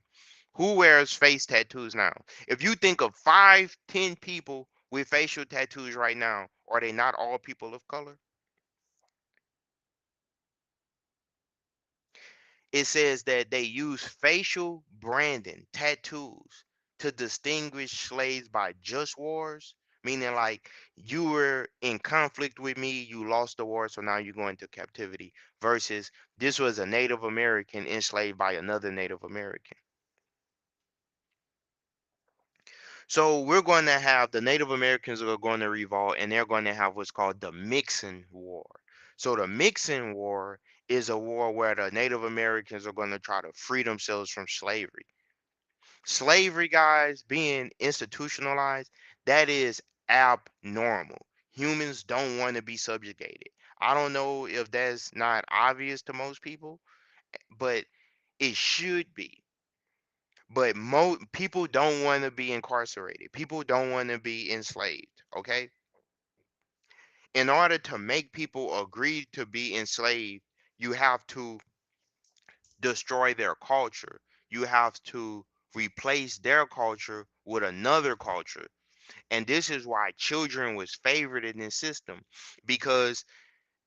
Who wears face tattoos now? If you think of 5, 10 people with facial tattoos right now, are they not all people of color? It says that they use facial branding, tattoos, to distinguish slaves by just wars, meaning like you were in conflict with me, you lost the war, so now you're going to captivity, versus this was a Native American enslaved by another Native American. So we're going to have the Native Americans are going to revolt, and they're going to have what's called the Mixing War. So the Mixing War is a war where the Native Americans are going to try to free themselves from slavery. Slavery, guys, being institutionalized, that is abnormal. Humans don't want to be subjugated. I don't know if that's not obvious to most people, but it should be. But people don't want to be incarcerated. People don't want to be enslaved. Okay. In order to make people agree to be enslaved, you have to destroy their culture. You have to replace their culture with another culture. And this is why children was favored in this system, because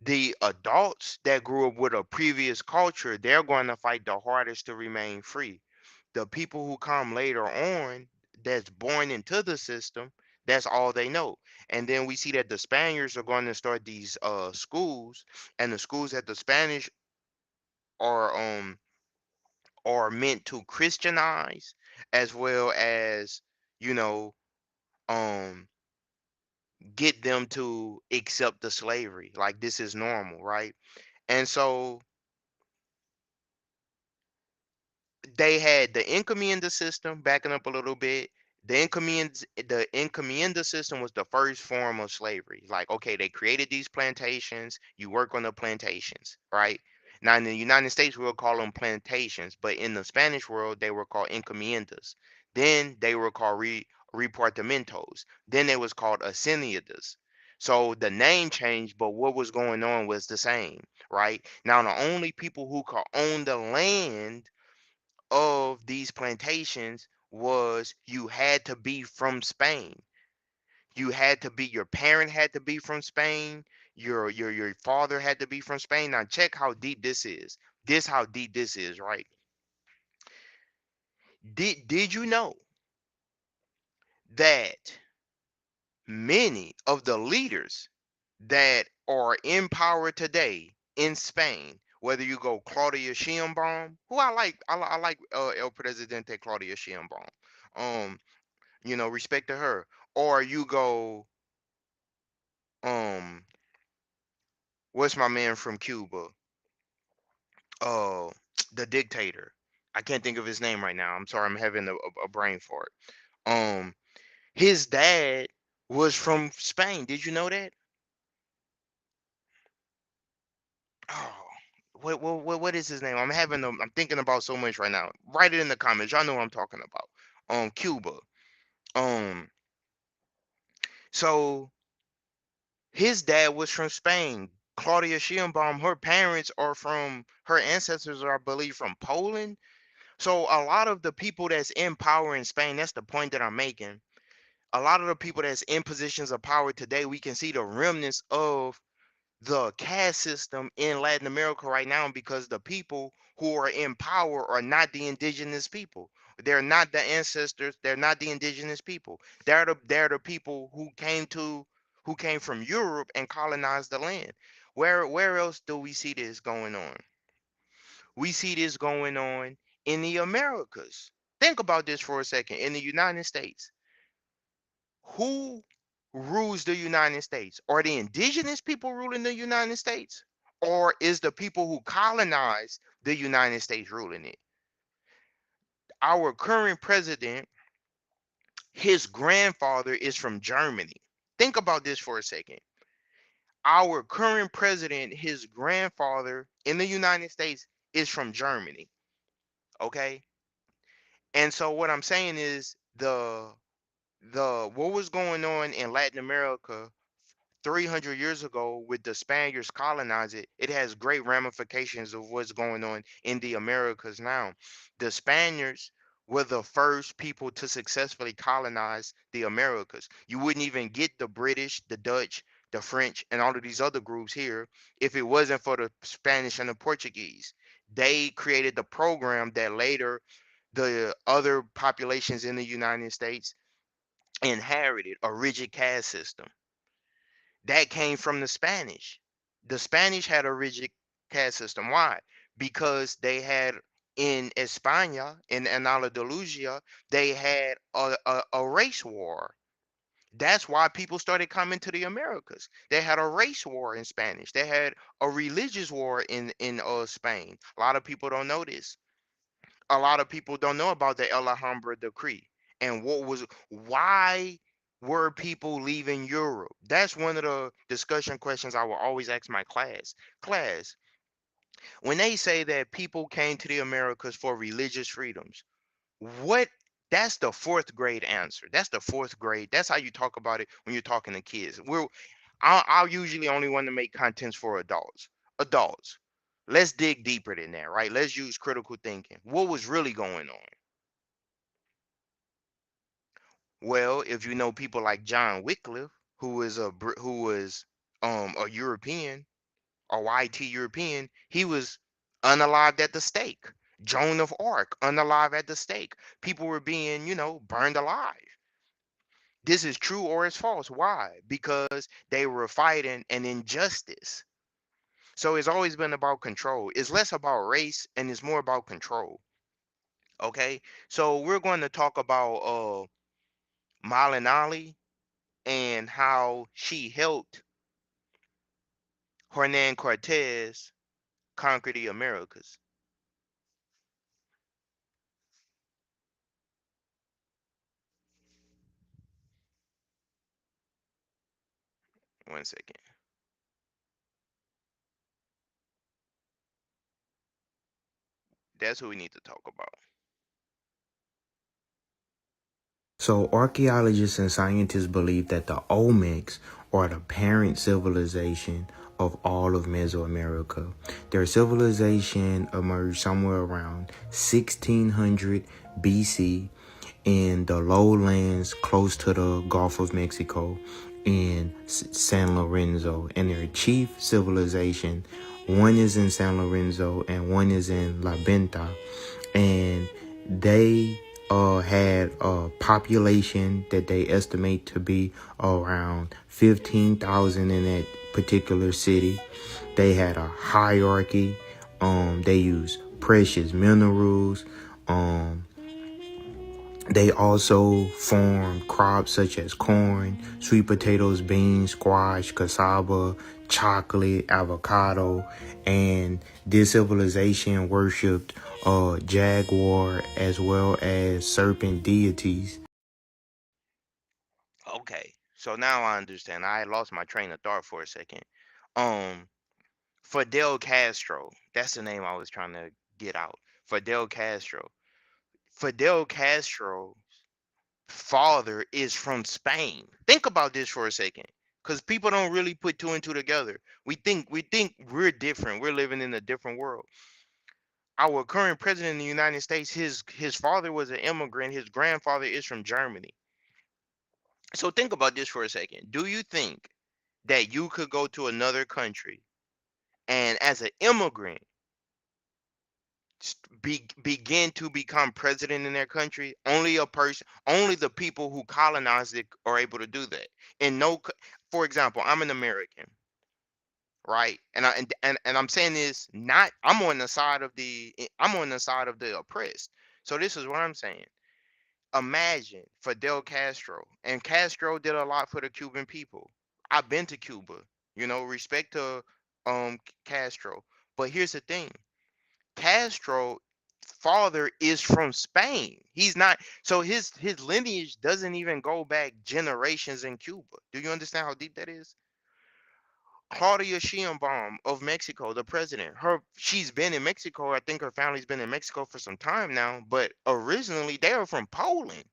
the adults that grew up with a previous culture, they're going to fight the hardest to remain free. The people who come later on, that's born into the system, that's all they know. And then we see that the Spaniards are going to start these schools, and the schools that the Spanish are meant to Christianize, as well as, you know, um get them to accept the slavery, like this is normal, right? And so they had the encomienda system. Backing up a little bit, the encomienda system was the first form of slavery. Like, okay, they created these plantations, you work on the plantations, right? Now in the United States we'll call them plantations, but in the Spanish world they were called encomiendas. Then they were called repartamentos. Then they was called haciendas. So the name changed, but what was going on was the same, right? Now the only people who could own the land of these plantations was you had to be from Spain. You had to be, your parent had to be from Spain. Your father had to be from Spain. Now check how deep this is. This how deep this is, right? Did you know that many of the leaders that are in power today in Spain, whether you go Claudia Sheinbaum, who I like El Presidente Claudia Sheinbaum, respect to her, or you go, um, what's my man from Cuba, uh, the dictator. I can't think of his name right now. I'm sorry, I'm having a brain fart. Um, his dad was from Spain. Did you know that? Oh, what is his name? I'm thinking about so much right now. Write it in the comments. Y'all know what I'm talking about. Cuba. Um, so his dad was from Spain. Claudia Sheinbaum, her ancestors are, I believe, from Poland. So a lot of the people that's in power in Spain, that's the point that I'm making. A lot of the people that's in positions of power today, we can see the remnants of the caste system in Latin America right now, because the people who are in power are not the indigenous people. They're not the ancestors. They're not the indigenous people. They're the people who came from Europe and colonized the land. Where else do we see this going on? We see this going on in the Americas. Think about this for a second. In the United States, who rules the United States? Are the indigenous people ruling the United States? Or is the people who colonize the United States ruling it? Our current president, his grandfather is from Germany. Think about this for a second. Our current president, his grandfather in the United States is from Germany. Okay. And so what I'm saying is the what was going on in Latin America 300 years ago with the Spaniards colonize it, it has great ramifications of what's going on in the Americas now. The Spaniards were the first people to successfully colonize the Americas. You wouldn't even get the British, the Dutch, the French, and all of these other groups here if it wasn't for the Spanish and the Portuguese. They created the program that later the other populations in the United States inherited, a rigid caste system that came from the Spanish. The Spanish had a rigid caste system. Why? Because they had in España, in Andalusia, they had a race war. That's why people started coming to the Americas. They had a race war in Spanish. They had a religious war in Spain. A lot of people don't know this. A lot of people don't know about the El Alhambra decree and why were people leaving Europe? That's one of the discussion questions I will always ask my class, when they say that people came to the Americas for religious freedoms, what that's the fourth grade answer. That's the fourth grade. That's how you talk about it when you're talking to kids. I'll usually only want to make contents for adults. Let's dig deeper than that, right? Let's use critical thinking. What was really going on? Well, if you know people like John Wycliffe, who was a European, a YT European, he was unalived at the stake. Joan of Arc, unalive at the stake. People were being, burned alive. This is true or it's false. Why? Because they were fighting an injustice. So it's always been about control. It's less about race and it's more about control. Okay. So we're going to talk about Malinali and how she helped Hernan Cortez conquer the Americas. One second. That's who we need to talk about. So archaeologists and scientists believe that the Olmecs are the parent civilization of all of Mesoamerica. Their civilization emerged somewhere around 1600 BC in the lowlands close to the Gulf of Mexico in San Lorenzo. And their chief civilization, one is in San Lorenzo and one is in La Venta. And they had a population that they estimate to be around 15,000 in that particular city. They had a hierarchy. They used precious minerals. They also farm crops such as corn, sweet potatoes, beans, squash, cassava, chocolate, avocado, and this civilization worshipped jaguar as well as serpent deities. Okay. So now I understand. I had lost my train of thought for a second. Um, Fidel Castro. That's the name I was trying to get out. Fidel Castro. Fidel Castro's father is from Spain. Think about this for a second. Because people don't really put two and two together. We think we're different. We're living in a different world. Our current president in the United States, his father was an immigrant. His grandfather is from Germany. So think about this for a second. Do you think that you could go to another country and as an immigrant begin to become president in their country? Only the people who colonized it are able to do that. And no, for example, I'm an American, right? And I'm saying this not. I'm on the side of the oppressed. So this is what I'm saying. Imagine Fidel Castro, and Castro did a lot for the Cuban people. I've been to Cuba, respect to Castro. But here's the thing. Castro father is from Spain. He's not, so his lineage doesn't even go back generations in Cuba. Do you understand how deep that is? Claudia Sheinbaum of Mexico, the president, she's been in Mexico. I think her family's been in Mexico for some time now, but originally they are from Poland.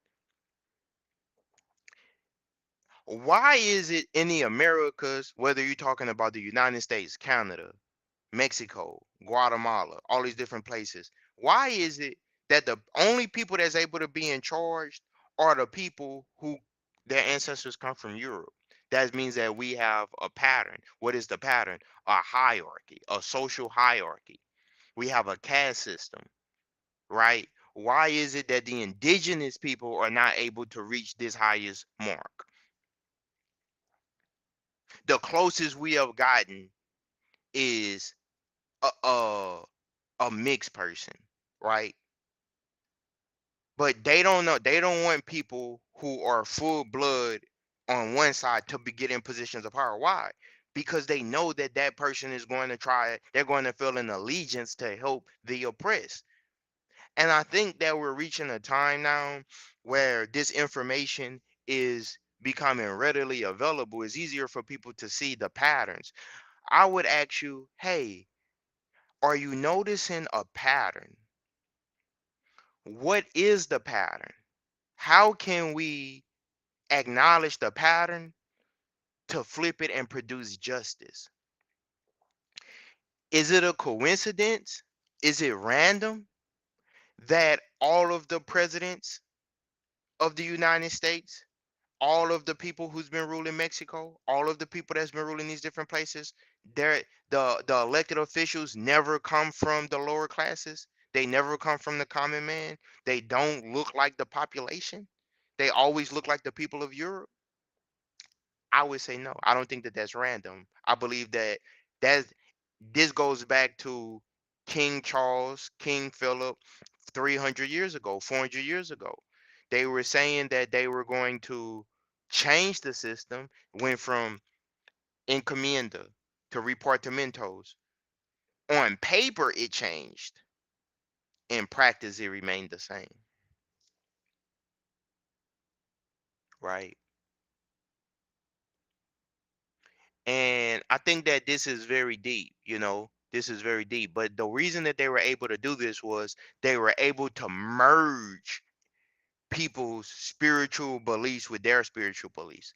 Why is it in the Americas, whether you're talking about the United States, Canada, Mexico, Guatemala, all these different places, why is it that the only people that's able to be in charge are the people who their ancestors come from Europe? That means that we have a pattern. What is the pattern? A hierarchy, a social hierarchy. We have a caste system, right? Why is it that the indigenous people are not able to reach this highest mark? The closest we have gotten is a mixed person, right? But they don't know. They don't want people who are full blood on one side to be getting positions of power. Why? Because they know that that person is going to try. They're going to feel an allegiance to help the oppressed. And I think that we're reaching a time now where this information is becoming readily available. It's easier for people to see the patterns. I would ask you, hey, are you noticing a pattern? What is the pattern? How can we acknowledge the pattern to flip it and produce justice? Is it a coincidence? Is it random that all of the presidents of the United States, all of the people who's been ruling Mexico, all of the people that's been ruling these different places, the elected officials never come from the lower classes. They never come from the common man. They don't look like the population. They always look like the people of Europe. I would say no. I don't think that that's random. I believe that that's this goes back to King Charles, King Philip, 300 years ago, 400 years ago. They were saying that they were going to change the system, went from encomienda to repartimentos. On paper, it changed. In practice, it remained the same, right? And I think that this is very deep, this is very deep. But the reason that they were able to do this was they were able to merge people's spiritual beliefs with their spiritual beliefs.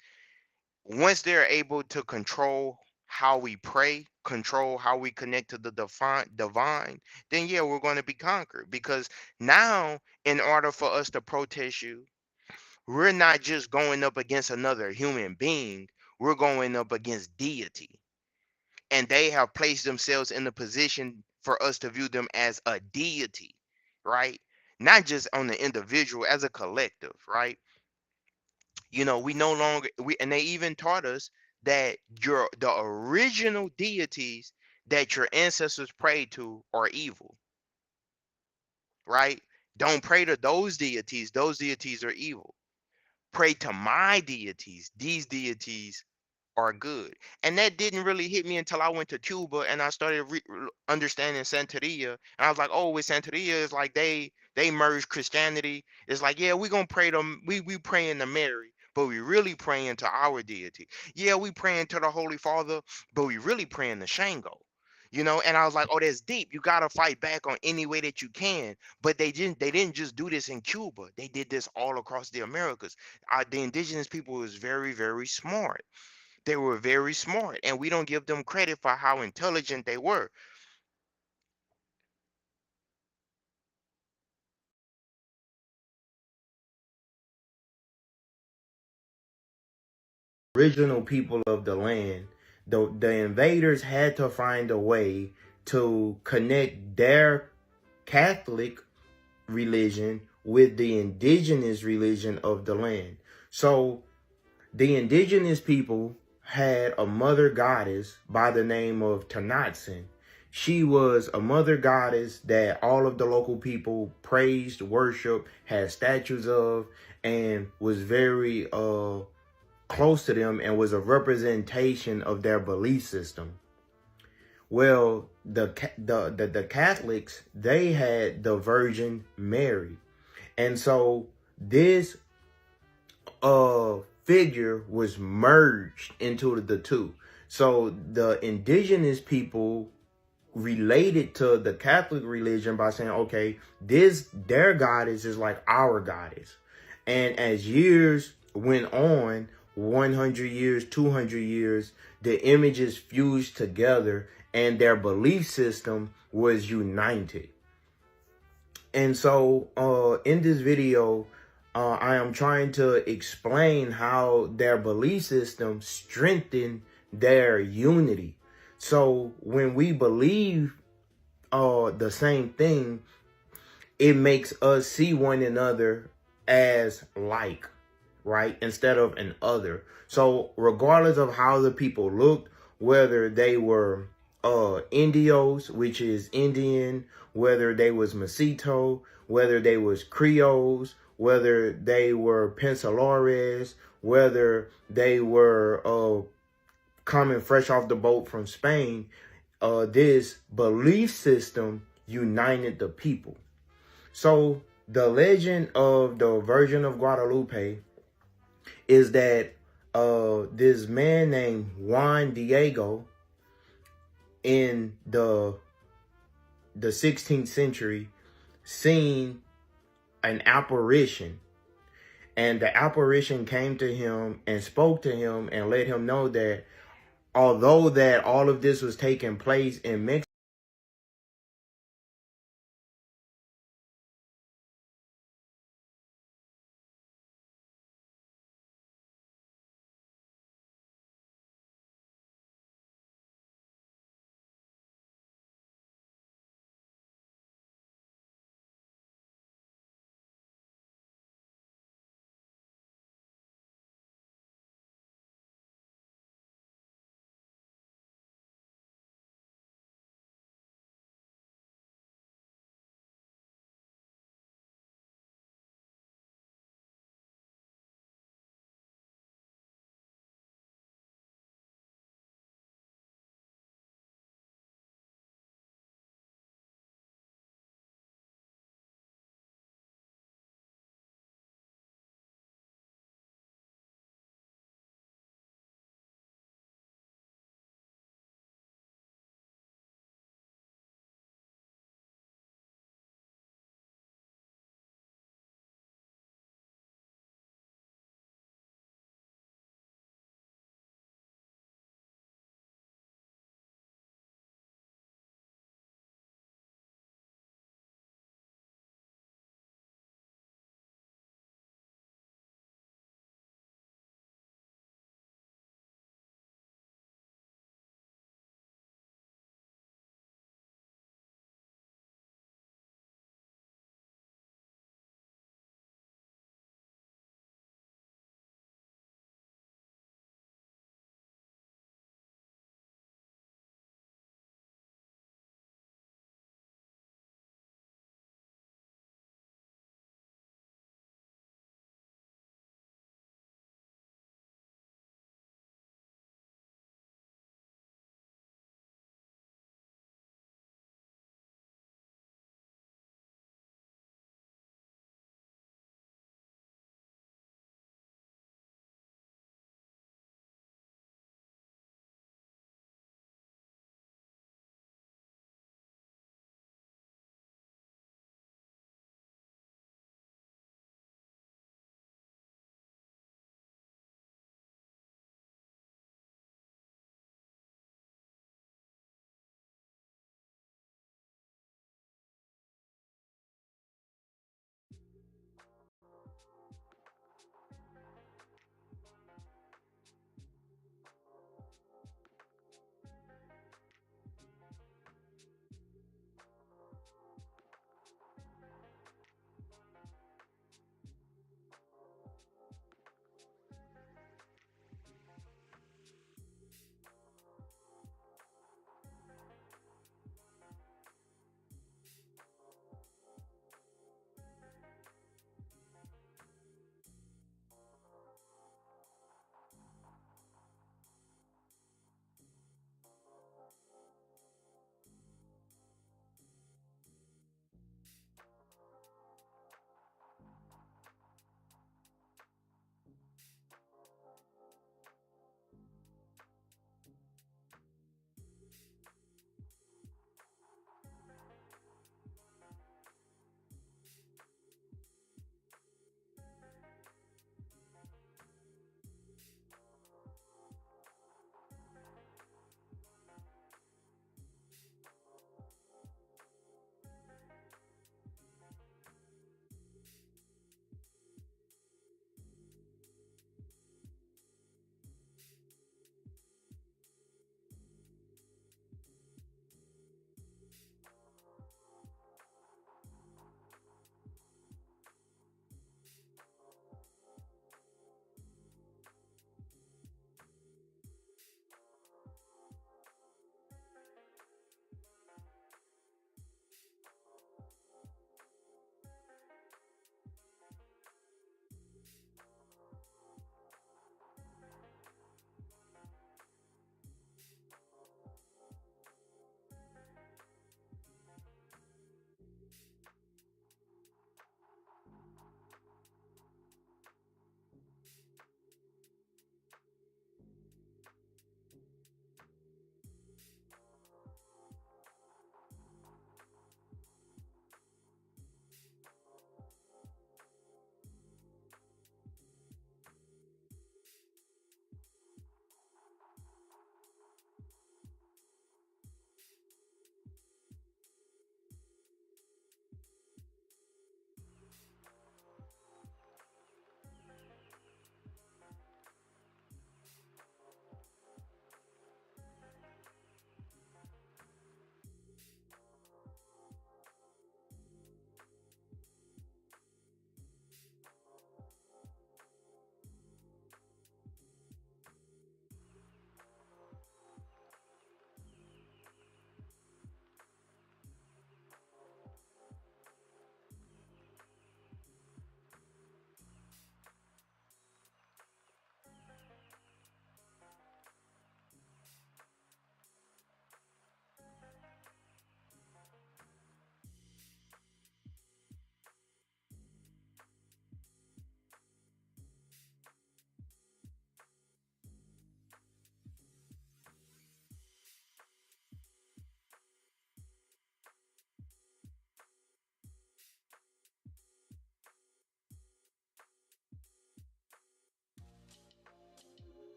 Once they're able to control how we pray, control how we connect to the divine, then yeah, we're going to be conquered. Because now, in order for us to protest you, we're not just going up against another human being, we're going up against deity. And they have placed themselves in a position for us to view them as a deity, right? Not just on the individual, as a collective, right? We no longer and they even taught us that the original deities that your ancestors prayed to are evil, right? Don't pray to those deities are evil. Pray to my deities, these deities are good. And that didn't really hit me until I went to Cuba and I started understanding Santeria. And I was like, oh, with Santeria, it's like they merged Christianity. It's like, yeah, we gonna pray to we praying to Mary, but we really praying to our deity. Yeah, we praying to the Holy Father, but we really praying to Shango. And I was like, oh, that's deep. You gotta fight back on any way that you can. But they didn't just do this in Cuba. They did this all across the Americas. The indigenous people was very, very smart. They were very smart, and we don't give them credit for how intelligent they were. Original people of the land, the invaders had to find a way to connect their Catholic religion with the indigenous religion of the land. So the indigenous people had a mother goddess by the name of Tanatzin. She was a mother goddess that all of the local people praised, worshiped, had statues of, and was very close to them and was a representation of their belief system. Well, the Catholics, they had the Virgin Mary. And so this figure was merged into the two. So the indigenous people related to the Catholic religion by saying, okay, their goddess is like our goddess. And as years went on, 100 years, 200 years, the images fused together and their belief system was united. And so in this video, I am trying to explain how their belief system strengthened their unity. So when we believe the same thing, it makes us see one another as like, right? Instead of an other. So regardless of how the people looked, whether they were Indios, which is Indian, whether they was Mesito, whether they was Creoles, whether they were Pensalores, whether they were coming fresh off the boat from Spain, this belief system united the people. So the legend of the Virgin of Guadalupe is that this man named Juan Diego in the 16th century seen an apparition, and the apparition came to him and spoke to him and let him know that although that all of this was taking place in Mexico,